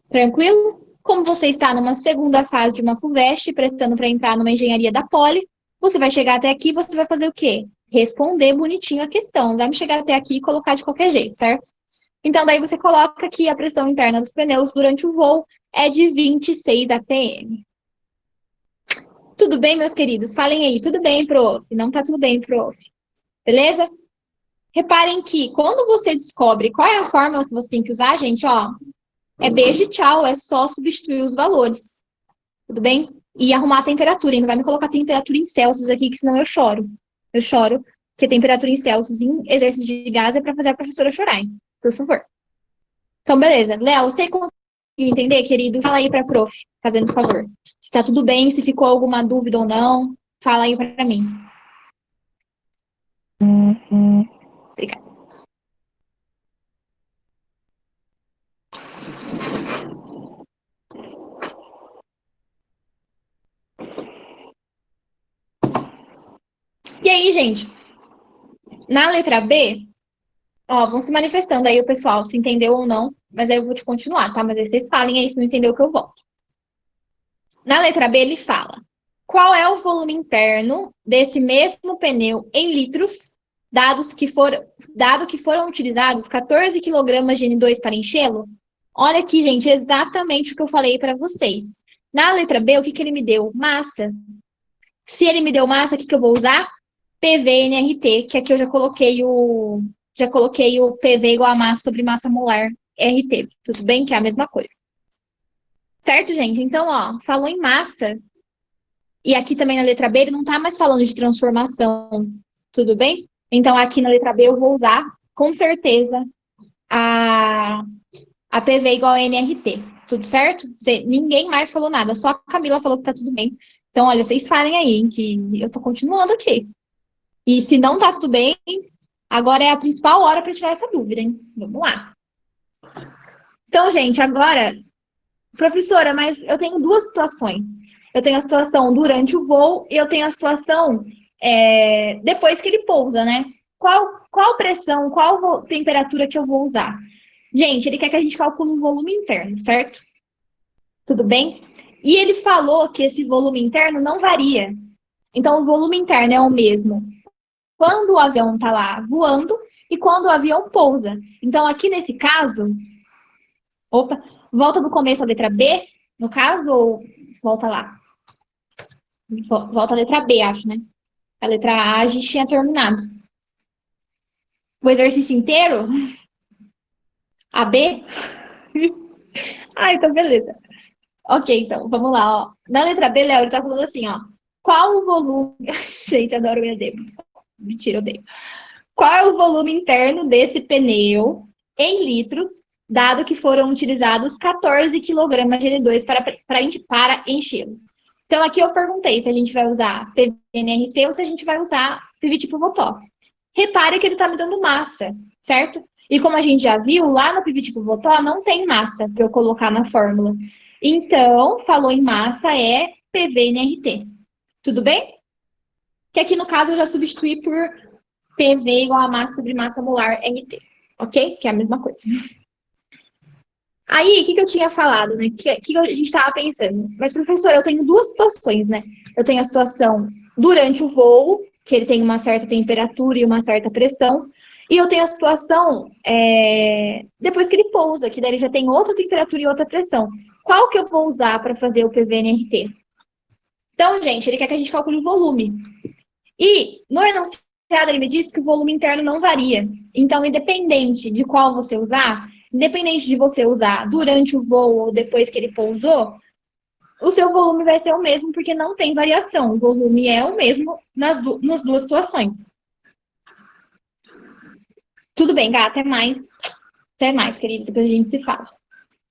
Tranquilo? Como você está numa segunda fase de uma FUVEST, prestando para entrar numa engenharia da Poli, você vai chegar até aqui, você vai fazer o quê? Responder bonitinho a questão. Não vai me chegar até aqui e colocar de qualquer jeito, certo? Então, daí você coloca que a pressão interna dos pneus durante o voo é de 26 atm. Tudo bem, meus queridos? Falem aí. Tudo bem, prof? Não tá tudo bem, prof. Beleza? Reparem que quando você descobre qual é a fórmula que você tem que usar, gente, ó, é beijo e tchau, é só substituir os valores. Tudo bem? E arrumar a temperatura. E não vai me colocar temperatura em Celsius aqui, que senão eu choro. Eu choro, porque temperatura em Celsius em exercício de gás é para fazer a professora chorar, hein? Por favor. Então, beleza. Léo, você conseguiu entender, querido? Fala aí para a prof, fazendo um favor. Se tá tudo bem, se ficou alguma dúvida ou não, fala aí para mim. Obrigada. E aí, gente, na letra B, ó, vão se manifestando aí o pessoal, se entendeu ou não, mas aí eu vou te continuar, tá? Mas aí vocês falem aí, se não entendeu que eu volto. Na letra B, ele fala: qual é o volume interno desse mesmo pneu em litros, dado que foram utilizados 14 kg de N2 para enchê-lo? Olha aqui, gente, exatamente o que eu falei para vocês. Na letra B, o que ele me deu? Massa. Se ele me deu massa, o que eu vou usar? PV/NRT, que aqui eu já coloquei o PV igual a massa sobre massa molar RT. Tudo bem? Que é a mesma coisa. Certo, gente? Então, ó, falou em massa. E aqui também na letra B, ele não está mais falando de transformação. Tudo bem? Então, aqui na letra B, eu vou usar, com certeza, a, a PV igual a NRT. Tudo certo? Ninguém mais falou nada, só a Camila falou que tá tudo bem. Então, olha, vocês falem aí, hein, que eu tô continuando aqui. E se não tá tudo bem, agora é a principal hora para tirar essa dúvida, hein? Vamos lá. Então, gente, agora, professora, mas eu tenho duas situações. Eu tenho a situação durante o voo e eu tenho a situação depois que ele pousa, né? Qual pressão, qual temperatura que eu vou usar? Gente, ele quer que a gente calcule o volume interno, certo? Tudo bem? E ele falou que esse volume interno não varia. Então, o volume interno é o mesmo quando o avião está lá voando e quando o avião pousa. Então, aqui nesse caso, volta do começo a letra B, no caso, ou volta lá? Volta a letra B, acho, né? A letra A a gente tinha terminado. O exercício inteiro? A B? Ah, então beleza. Ok, então, vamos lá, ó. Na letra B, Léo, ele tá falando assim, ó. Qual o volume... Gente, adoro o ED. Mentira, eu odeio. Qual é o volume interno desse pneu em litros, dado que foram utilizados 14 kg de N2 para enchê-lo? Então, aqui eu perguntei se a gente vai usar PVNRT ou se a gente vai usar PV tipo Votó. Repare que ele está me dando massa, certo? E como a gente já viu, lá no PV tipo Votó não tem massa para eu colocar na fórmula. Então, falou em massa é PVNRT. Tudo bem? Que aqui no caso eu já substituí por PV igual a massa sobre massa molar RT. Ok? Que é a mesma coisa. Aí, o que eu tinha falado, né? Que a gente estava pensando? Mas, professor, eu tenho duas situações, né? Eu tenho a situação durante o voo, que ele tem uma certa temperatura e uma certa pressão, e eu tenho a situação depois que ele pousa, que daí ele já tem outra temperatura e outra pressão. Qual que eu vou usar para fazer o PVNRT? Então, gente, ele quer que a gente calcule o volume. E no enunciado ele me disse que o volume interno não varia. Então, independente de qual você usar, independente de você usar durante o voo ou depois que ele pousou, o seu volume vai ser o mesmo, porque não tem variação. O volume é o mesmo nas duas situações. Tudo bem, gata, até mais, querido, depois a gente se fala.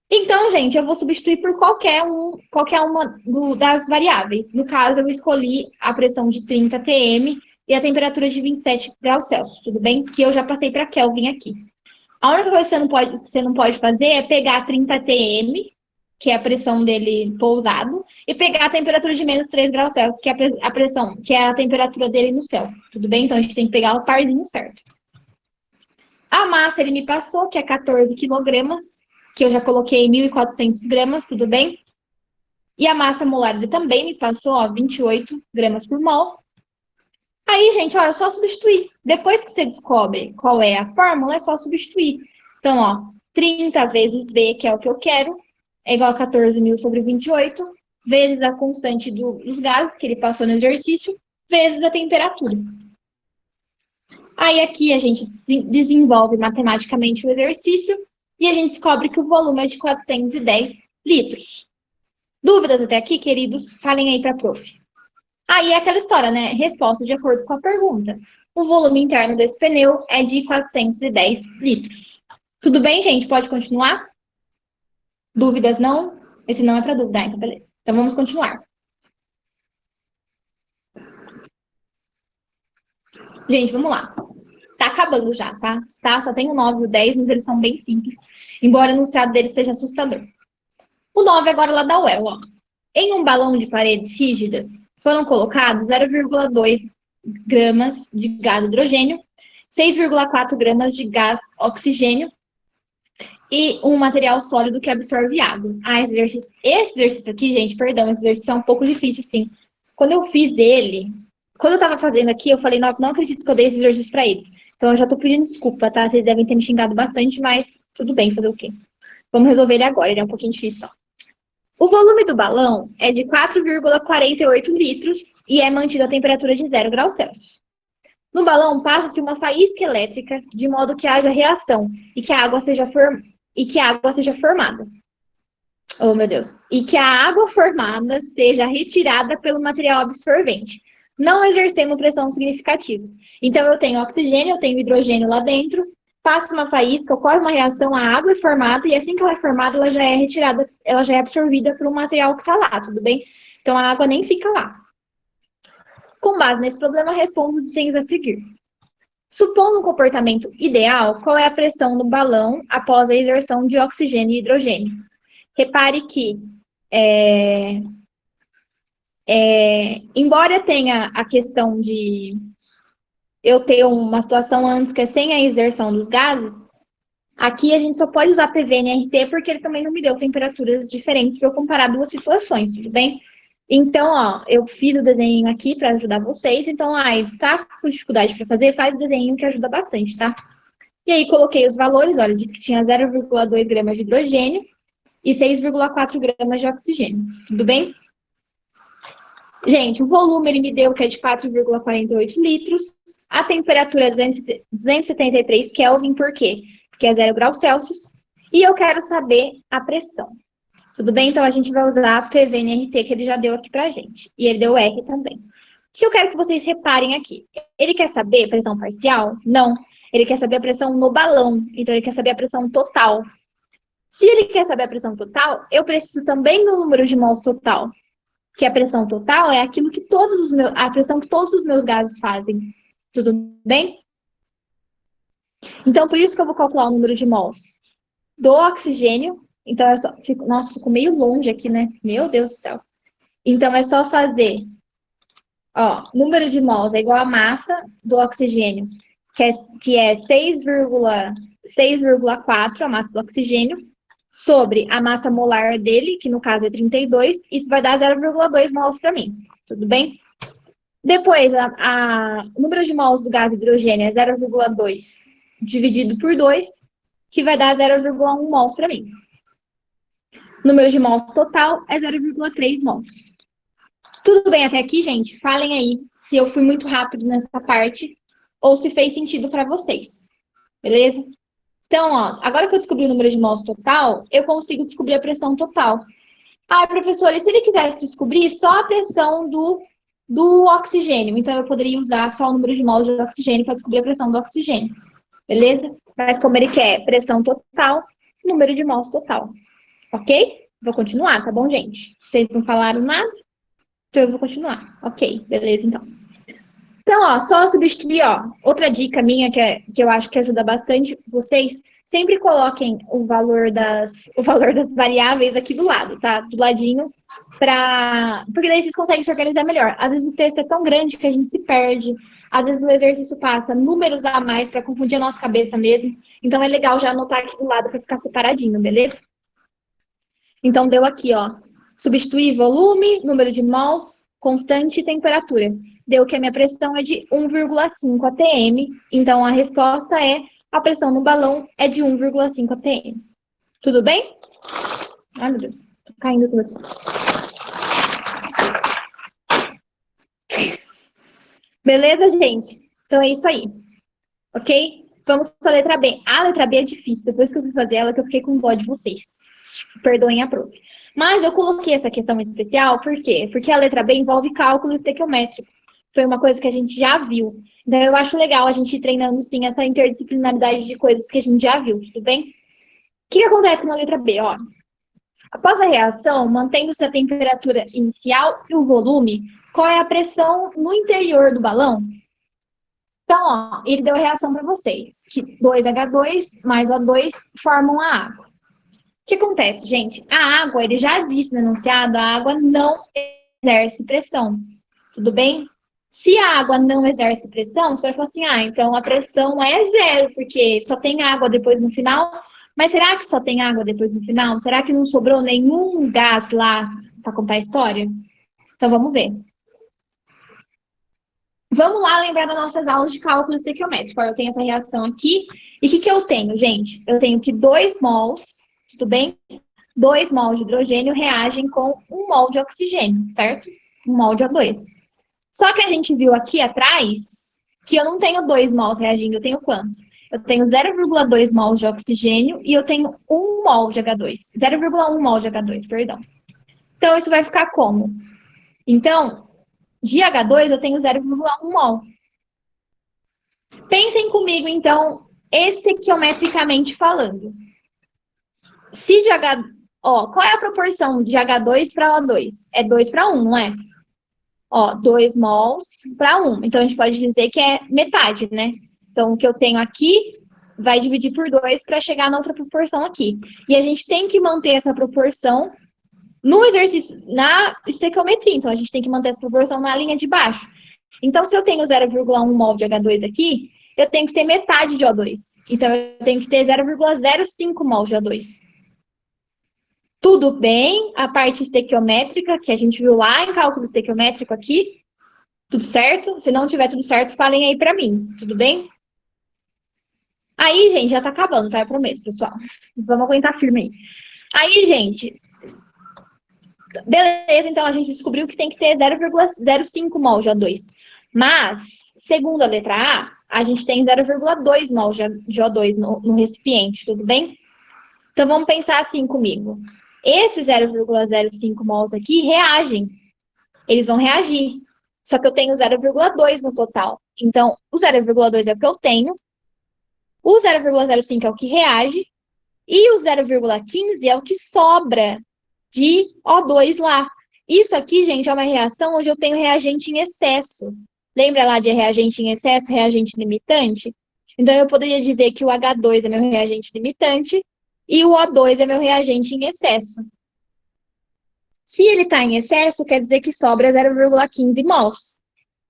Então, gente, eu vou substituir por qualquer uma das variáveis. No caso, eu escolhi a pressão de 30 atm e a temperatura de 27 graus Celsius, tudo bem? Que eu já passei para Kelvin aqui. A única coisa que você não pode fazer é pegar 30 atm, que é a pressão dele pousado, e pegar a temperatura de menos 3 graus Celsius, que é a pressão, que é a temperatura dele no céu, tudo bem? Então, a gente tem que pegar o parzinho certo. A massa ele me passou, que é 14 quilogramas, que eu já coloquei 1.400 gramas, tudo bem? E a massa molar ele também me passou, ó, 28 gramas por mol. Aí, gente, ó, é só substituir. Depois que você descobre qual é a fórmula, é só substituir. Então, ó, 30 vezes V, que é o que eu quero, é igual a 14.000 sobre 28, vezes a constante dos gases que ele passou no exercício, vezes a temperatura. Aí aqui a gente desenvolve matematicamente o exercício e a gente descobre que o volume é de 410 litros. Dúvidas até aqui, queridos? Falem aí para a prof. Aí é aquela história, né? Resposta de acordo com a pergunta. O volume interno desse pneu é de 410 litros. Tudo bem, gente? Pode continuar? Dúvidas não? Esse não é para dúvida, então beleza. Então vamos continuar. Gente, vamos lá. Tá acabando já, tá? Só tem o 9 e o 10, mas eles são bem simples, embora o enunciado deles seja assustador. O 9 agora lá da UEL, ó. Em um balão de paredes rígidas, foram colocados 0,2 gramas de gás hidrogênio, 6,4 gramas de gás oxigênio e um material sólido que absorve água. Ah, esse exercício aqui, gente, perdão, esse exercício é um pouco difícil, sim. Quando eu fiz ele, quando eu tava fazendo aqui, eu falei, nossa, não acredito que eu dei esse exercício pra eles. Então eu já tô pedindo desculpa, tá? Vocês devem ter me xingado bastante, mas tudo bem, fazer o quê? Vamos resolver ele agora, ele é um pouquinho difícil, ó. O volume do balão é de 4,48 litros e é mantido a temperatura de 0 graus Celsius. No balão passa-se uma faísca elétrica de modo que haja reação e que a água seja formada. Oh, meu Deus. E que a água formada seja retirada pelo material absorvente, não exercendo pressão significativa. Então, eu tenho oxigênio, eu tenho hidrogênio lá dentro, passo uma faísca, ocorre uma reação, a água é formada, e assim que ela é formada, ela já é retirada, ela já é absorvida pelo material que está lá, tudo bem? Então, a água nem fica lá. Com base nesse problema, respondo os itens a seguir. Supondo um comportamento ideal, qual é a pressão do balão após a exerção de oxigênio e hidrogênio? Repare que, embora tenha a questão de eu ter uma situação antes que é sem a exerção dos gases, aqui a gente só pode usar PVNRT porque ele também não me deu temperaturas diferentes para eu comparar duas situações, tudo bem? Então, ó, eu fiz o desenho aqui para ajudar vocês. Então, tá com dificuldade para fazer, faz o desenho que ajuda bastante, tá? E aí, coloquei os valores, olha, disse que tinha 0,2 gramas de hidrogênio e 6,4 gramas de oxigênio, tudo bem? Gente, o volume ele me deu que é de 4,48 litros, a temperatura é 273 Kelvin, por quê? Porque é 0 graus Celsius, e eu quero saber a pressão. Tudo bem? Então, a gente vai usar a PVNRT que ele já deu aqui pra gente. E ele deu R também. O que eu quero que vocês reparem aqui? Ele quer saber pressão parcial? Não. Ele quer saber a pressão no balão. Então, ele quer saber a pressão total. Se ele quer saber a pressão total, eu preciso também do número de mols total. Que a pressão total é aquilo que a pressão que todos os meus gases fazem. Tudo bem? Então, por isso que eu vou calcular o número de mols do oxigênio. Então, nossa, ficou meio longe aqui, né? Meu Deus do céu. Então, é só fazer, ó, número de mols é igual a massa do oxigênio, que é 6,4, a massa do oxigênio, sobre a massa molar dele, que no caso é 32, isso vai dar 0,2 mols para mim. Tudo bem? Depois, o número de mols do gás hidrogênio é 0,2 dividido por 2, que vai dar 0,1 mols para mim. Número de mols total é 0,3 mols. Tudo bem até aqui, gente? Falem aí se eu fui muito rápido nessa parte ou se fez sentido para vocês. Beleza? Então, ó, agora que eu descobri o número de mols total, eu consigo descobrir a pressão total. Ah, professora, e se ele quisesse descobrir só a pressão do oxigênio? Então, eu poderia usar só o número de mols de oxigênio para descobrir a pressão do oxigênio. Beleza? Mas como ele quer pressão total, número de mols total. Ok? Vou continuar, tá bom, gente? Vocês não falaram nada? Então, eu vou continuar. Ok, beleza, então. Então, ó, só substituir, ó, outra dica minha que eu acho que ajuda bastante vocês, sempre coloquem o valor das variáveis aqui do lado, tá? Do ladinho, porque daí vocês conseguem se organizar melhor. Às vezes o texto é tão grande que a gente se perde, às vezes o exercício passa números a mais para confundir a nossa cabeça mesmo. Então é legal já anotar aqui do lado para ficar separadinho, beleza? Então deu aqui, ó, substituir volume, número de mols, constante e temperatura. Deu que a minha pressão é de 1,5 atm. Então, a resposta é a pressão no balão é de 1,5 atm. Tudo bem? Ai, meu Deus. Tô caindo tudo aqui. Beleza, gente? Então, é isso aí. Ok? Vamos para a letra B. A letra B é difícil. Depois que eu fui fazer ela, que eu fiquei com dó de vocês. Perdoem a prof. Mas eu coloquei essa questão especial, por quê? Porque a letra B envolve cálculo estequiométrico. Foi uma coisa que a gente já viu. Então, eu acho legal a gente ir treinando, sim, essa interdisciplinaridade de coisas que a gente já viu, tudo bem? O que acontece na letra B? Ó, após a reação, mantendo-se a temperatura inicial e o volume, qual é a pressão no interior do balão? Então, ó, ele deu a reação para vocês, que 2H2 mais O2 formam a água. O que acontece, gente? A água, ele já disse no enunciado, a água não exerce pressão, tudo bem? Se a água não exerce pressão, você pode falar assim, então a pressão é zero, porque só tem água depois no final. Mas será que só tem água depois no final? Será que não sobrou nenhum gás lá para contar a história? Então vamos ver. Vamos lá lembrar das nossas aulas de cálculo estequiométrico. Eu tenho essa reação aqui. E o que eu tenho, gente? Eu tenho que 2 mols, tudo bem? 2 mols de hidrogênio reagem com 1 mol de oxigênio, certo? 1 mol de O2. Só que a gente viu aqui atrás que eu não tenho 2 mols reagindo, eu tenho quanto? Eu tenho 0,2 mols de oxigênio e eu tenho 1 mol de H2. 0,1 mol de H2, perdão. Então, isso vai ficar como? Então, de H2 eu tenho 0,1 mol. Pensem comigo, então, estequiometricamente falando. Se de H... Ó, qual é a proporção de H2 para O2? É 2 para 1, não é? Ó, 2 mols para 1. Então, a gente pode dizer que é metade, né? Então, o que eu tenho aqui vai dividir por 2 para chegar na outra proporção aqui. E a gente tem que manter essa proporção no exercício, na estequiometria. Então, a gente tem que manter essa proporção na linha de baixo. Então, se eu tenho 0,1 mol de H2 aqui, eu tenho que ter metade de O2. Então, eu tenho que ter 0,05 mol de O2. Tudo bem? A parte estequiométrica, que a gente viu lá em cálculo estequiométrico aqui, tudo certo? Se não tiver tudo certo, falem aí pra mim, tudo bem? Aí, gente, já tá acabando, tá? Eu prometo, pessoal. Vamos aguentar firme aí. Aí, gente, beleza, então a gente descobriu que tem que ter 0,05 mol de O2. Mas, segundo a letra A gente tem 0,2 mol de O2 no recipiente, tudo bem? Então, vamos pensar assim comigo. Esses 0,05 mols aqui reagem. Eles vão reagir. Só que eu tenho 0,2 no total. Então, o 0,2 é o que eu tenho. O 0,05 é o que reage. E o 0,15 é o que sobra de O2 lá. Isso aqui, gente, é uma reação onde eu tenho reagente em excesso. Lembra lá de reagente em excesso, reagente limitante? Então, eu poderia dizer que o H2 é meu reagente limitante e o O2 é meu reagente em excesso. Se ele está em excesso, quer dizer que sobra 0,15 mols.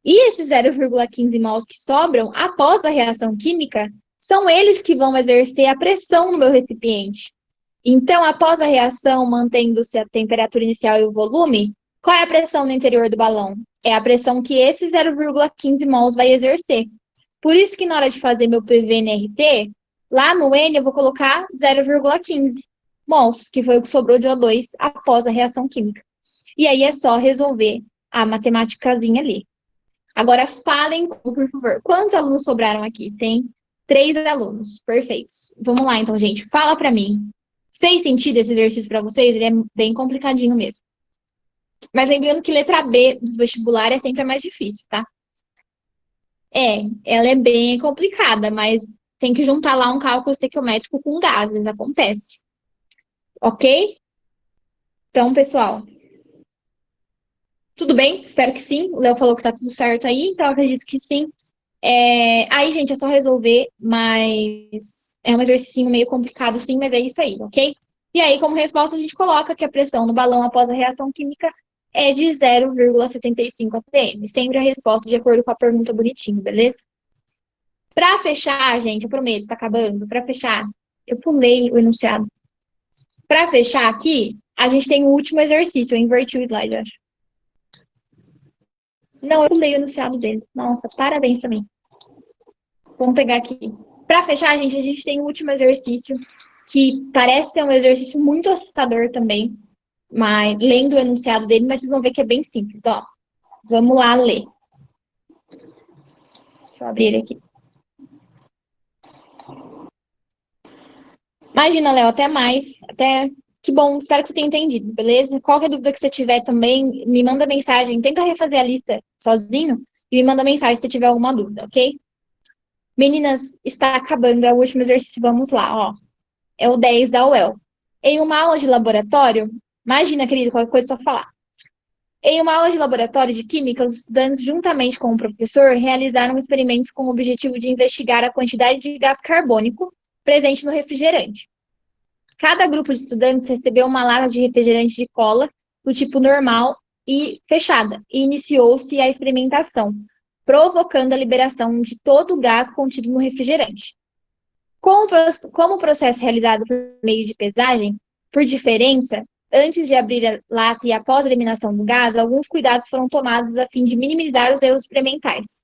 E esses 0,15 mols que sobram, após a reação química, são eles que vão exercer a pressão no meu recipiente. Então, após a reação, mantendo-se a temperatura inicial e o volume, Qual é a pressão no interior do balão? É a pressão que esse 0,15 mols vai exercer. Por isso que na hora de fazer meu PV-NRT, lá no N eu vou colocar 0,15 mols, que foi o que sobrou de O2 após a reação química. E aí é só resolver a matemáticazinha ali. Agora falem, por favor, quantos alunos sobraram aqui? Tem 3 alunos, perfeitos. Vamos lá então, gente, fala pra mim. Fez sentido esse exercício pra vocês? Ele é bem complicadinho mesmo. Mas lembrando que letra B do vestibular é sempre a mais difícil, tá? Ela é bem complicada, mas tem que juntar lá um cálculo estequiométrico com gases, acontece. Ok? Então, pessoal, tudo bem? Espero que sim. O Léo falou que tá tudo certo aí, então eu acredito que sim. Aí, gente, é só resolver, mas é um exercício meio complicado, sim, mas é isso aí, ok? E aí, como resposta, a gente coloca que a pressão no balão após a reação química é de 0,75 atm. Sempre a resposta de acordo com a pergunta bonitinho, beleza? Para fechar, gente, eu prometo, está acabando. Para fechar, eu pulei o enunciado. Para fechar aqui, a gente tem o último exercício. Eu inverti o slide, acho. Não, eu pulei o enunciado dele. Nossa, parabéns para mim. Vamos pegar aqui. Para fechar, gente, a gente tem o último exercício, que parece ser um exercício muito assustador também, mas lendo o enunciado dele, mas vocês vão ver que é bem simples, ó. Vamos lá ler. Deixa eu abrir ele aqui. Imagina, Léo, até mais. Até que bom, espero que você tenha entendido, beleza? Qualquer dúvida que você tiver também, me manda mensagem. Tenta refazer a lista sozinho e me manda mensagem se tiver alguma dúvida, ok? Meninas, está acabando, é o último exercício, vamos lá, ó. É o 10 da UEL. Em uma aula de laboratório, imagina, querido, qualquer coisa é só falar. Em uma aula de laboratório de química, os estudantes, juntamente com o professor, realizaram experimentos com o objetivo de investigar a quantidade de gás carbônico presente no refrigerante. Cada grupo de estudantes recebeu uma lata de refrigerante de cola do tipo normal e fechada, e iniciou-se a experimentação, provocando a liberação de todo o gás contido no refrigerante. Como o processo é realizado por meio de pesagem, por diferença, antes de abrir a lata e após a eliminação do gás, alguns cuidados foram tomados a fim de minimizar os erros experimentais.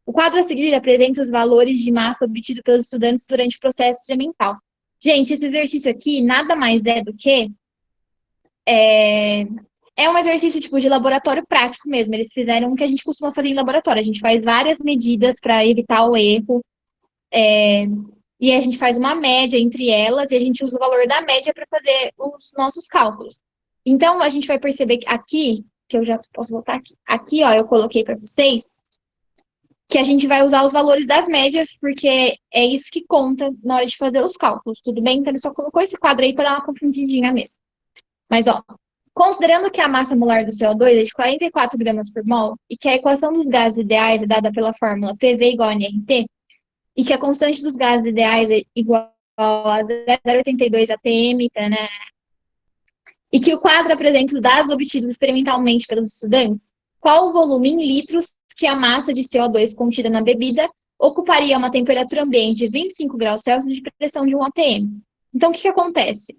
O quadro a seguir apresenta os valores de massa obtidos pelos estudantes durante o processo experimental. Gente, esse exercício aqui nada mais é do que é um exercício tipo de laboratório prático mesmo. Eles fizeram o que a gente costuma fazer em laboratório. A gente faz várias medidas para evitar o erro. E a gente faz uma média entre elas e a gente usa o valor da média para fazer os nossos cálculos. Então, a gente vai perceber que aqui, que eu já posso voltar aqui, aqui, ó, eu coloquei para vocês, que a gente vai usar os valores das médias, porque é isso que conta na hora de fazer os cálculos, tudo bem? Então, ele só colocou esse quadro aí para dar uma confundidinha mesmo. Mas, ó, considerando que a massa molar do CO2 é de 44 gramas por mol e que a equação dos gases ideais é dada pela fórmula PV igual a nRT, e que a constante dos gases ideais é igual a 0,82 atm, né? E que o quadro apresenta os dados obtidos experimentalmente pelos estudantes, qual o volume em litros que a massa de CO2 contida na bebida ocuparia uma temperatura ambiente de 25 graus Celsius de pressão de 1 atm. Então, o que acontece?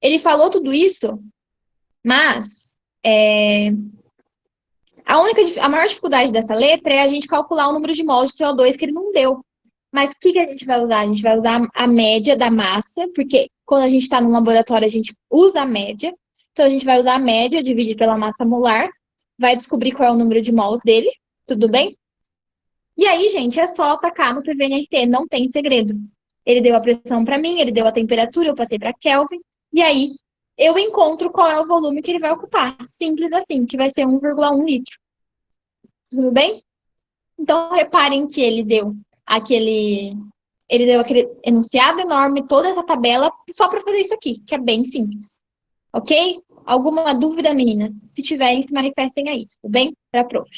Ele falou tudo isso, mas a maior dificuldade dessa letra é a gente calcular o número de mols de CO2 que ele não deu. Mas o que a gente vai usar? A gente vai usar a média da massa, porque quando a gente está no laboratório, a gente usa a média. Então, a gente vai usar a média, dividir pela massa molar, vai descobrir qual é o número de mols dele, tudo bem? E aí, gente, é só atacar no PVNRT, não tem segredo. Ele deu a pressão para mim, ele deu a temperatura, eu passei para Kelvin, e aí eu encontro qual é o volume que ele vai ocupar. Simples assim, que vai ser 1,1 litro. Tudo bem? Então, reparem que ele deu aquele enunciado enorme, toda essa tabela, só para fazer isso aqui, que é bem simples. Ok? Alguma dúvida, meninas? Se tiverem, se manifestem aí, tudo bem? Para a prof.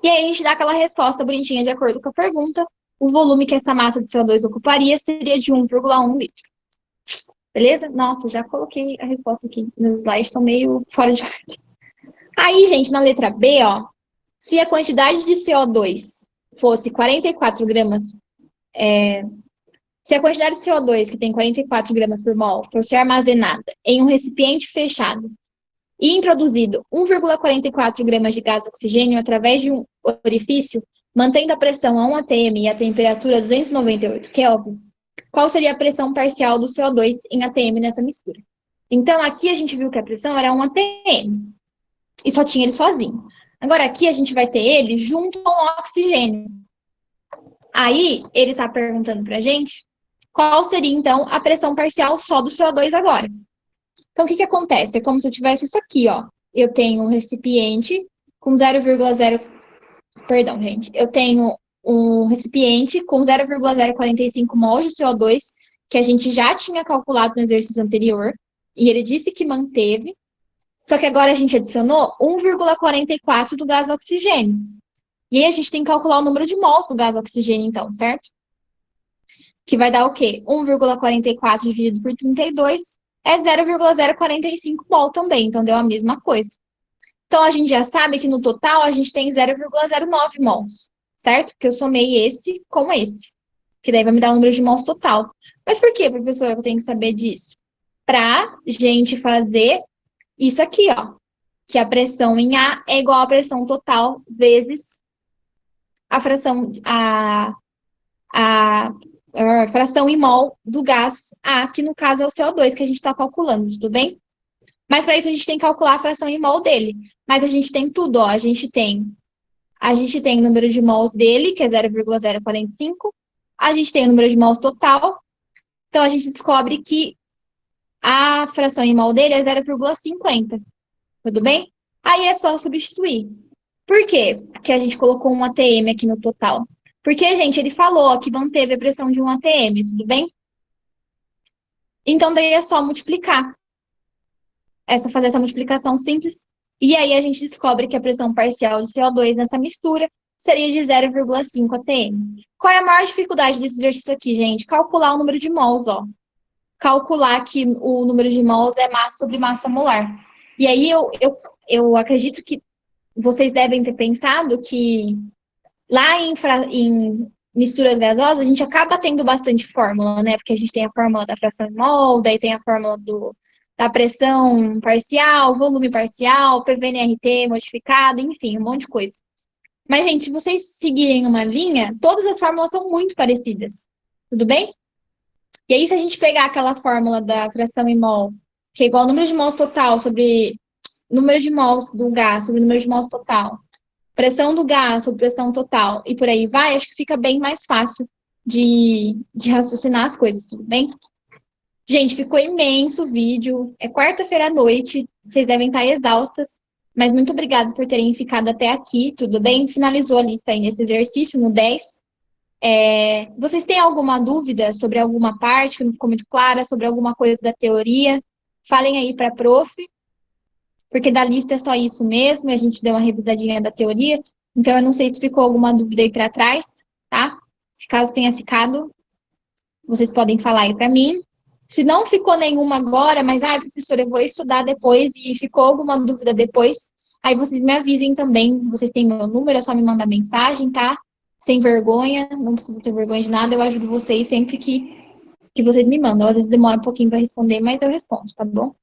E aí a gente dá aquela resposta bonitinha de acordo com a pergunta. O volume que essa massa de CO2 ocuparia seria de 1,1 litro. Beleza? Nossa, já coloquei a resposta aqui. Meus slides estão meio fora de ordem. Aí, gente, na letra B, ó, se a quantidade de CO2 fosse 44 gramas, se a quantidade de CO2, que tem 44 gramas por mol, fosse armazenada em um recipiente fechado e introduzido 1,44 gramas de gás oxigênio através de um orifício, mantendo a pressão a 1 atm e a temperatura a 298 Kelvin, qual seria a pressão parcial do CO2 em atm nessa mistura? Então, aqui a gente viu que a pressão era 1 atm, e só tinha ele sozinho. Agora, aqui a gente vai ter ele junto com o oxigênio. Aí, ele está perguntando para a gente qual seria, então, a pressão parcial só do CO2 agora. Então, o que acontece? É como se eu tivesse isso aqui, ó. Eu tenho um recipiente com 0,0... Perdão, gente. Eu tenho um recipiente com 0,045 mols de CO2, que a gente já tinha calculado no exercício anterior, e ele disse que manteve, só que agora a gente adicionou 1,44 do gás oxigênio. E aí a gente tem que calcular o número de mols do gás oxigênio, então, certo? Que vai dar o quê? 1,44 dividido por 32 é 0,045 mol também, então deu a mesma coisa. Então, a gente já sabe que no total a gente tem 0,09 mols, certo? Porque eu somei esse com esse, que daí vai me dar o número de mols total. Mas por que, professor, eu tenho que saber disso? Pra gente fazer isso aqui, ó, que a pressão em A é igual à pressão total vezes a fração em mol do gás A, que no caso é o CO2 que a gente está calculando, tudo bem? Mas para isso a gente tem que calcular a fração em mol dele. Mas a gente tem tudo, ó. A gente tem o número de mols dele, que é 0,045. A gente tem o número de mols total. Então a gente descobre que a fração em mol dele é 0,50. Tudo bem? Aí é só substituir. Por quê? Porque a gente colocou um atm aqui no total. Porque, gente, ele falou que manteve a pressão de um atm, tudo bem? Então, daí é só multiplicar. Fazer essa multiplicação simples. E aí a gente descobre que a pressão parcial de CO2 nessa mistura seria de 0,5 atm. Qual é a maior dificuldade desse exercício aqui, gente? Calcular o número de mols, ó. Calcular que o número de mols é massa sobre massa molar. E aí eu acredito que vocês devem ter pensado que lá em misturas gasosas, a gente acaba tendo bastante fórmula, né? Porque a gente tem a fórmula da fração em mol, daí tem a fórmula da pressão parcial, volume parcial, PVNRT modificado, enfim, um monte de coisa. Mas, gente, se vocês seguirem uma linha, todas as fórmulas são muito parecidas. Tudo bem? E aí, se a gente pegar aquela fórmula da fração em mol, que é igual ao número de mols total sobre número de mols do gás sobre número de mols total, pressão do gás sobre pressão total, e por aí vai, acho que fica bem mais fácil de raciocinar as coisas, tudo bem? Gente, ficou imenso o vídeo. É quarta-feira à noite. Vocês devem estar exaustas. Mas muito obrigada por terem ficado até aqui, tudo bem? Finalizou a lista aí nesse exercício, no 10. Vocês têm alguma dúvida sobre alguma parte que não ficou muito clara, sobre alguma coisa da teoria? Falem aí para a prof, porque da lista é só isso mesmo, e a gente deu uma revisadinha da teoria. Então, eu não sei se ficou alguma dúvida aí para trás, tá? Se caso tenha ficado, vocês podem falar aí para mim. Se não ficou nenhuma agora, mas, professora, eu vou estudar depois e ficou alguma dúvida depois, aí vocês me avisem também. Vocês têm meu número, é só me mandar mensagem, tá? Sem vergonha, não precisa ter vergonha de nada, eu ajudo vocês sempre que vocês me mandam. Às vezes demora um pouquinho para responder, mas eu respondo, tá bom?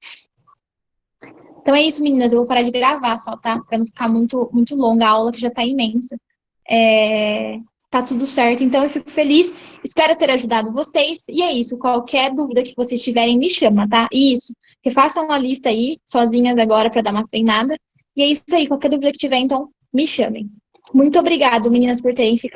Então é isso, meninas. Eu vou parar de gravar só, tá? Para não ficar muito, muito longa a aula, que já tá imensa. Tá tudo certo, então eu fico feliz, espero ter ajudado vocês, e é isso, qualquer dúvida que vocês tiverem, me chama, tá? E isso, refaçam uma lista aí, sozinhas agora, para dar uma treinada, e é isso aí, qualquer dúvida que tiver, então, me chamem. Muito obrigada, meninas, por terem ficado.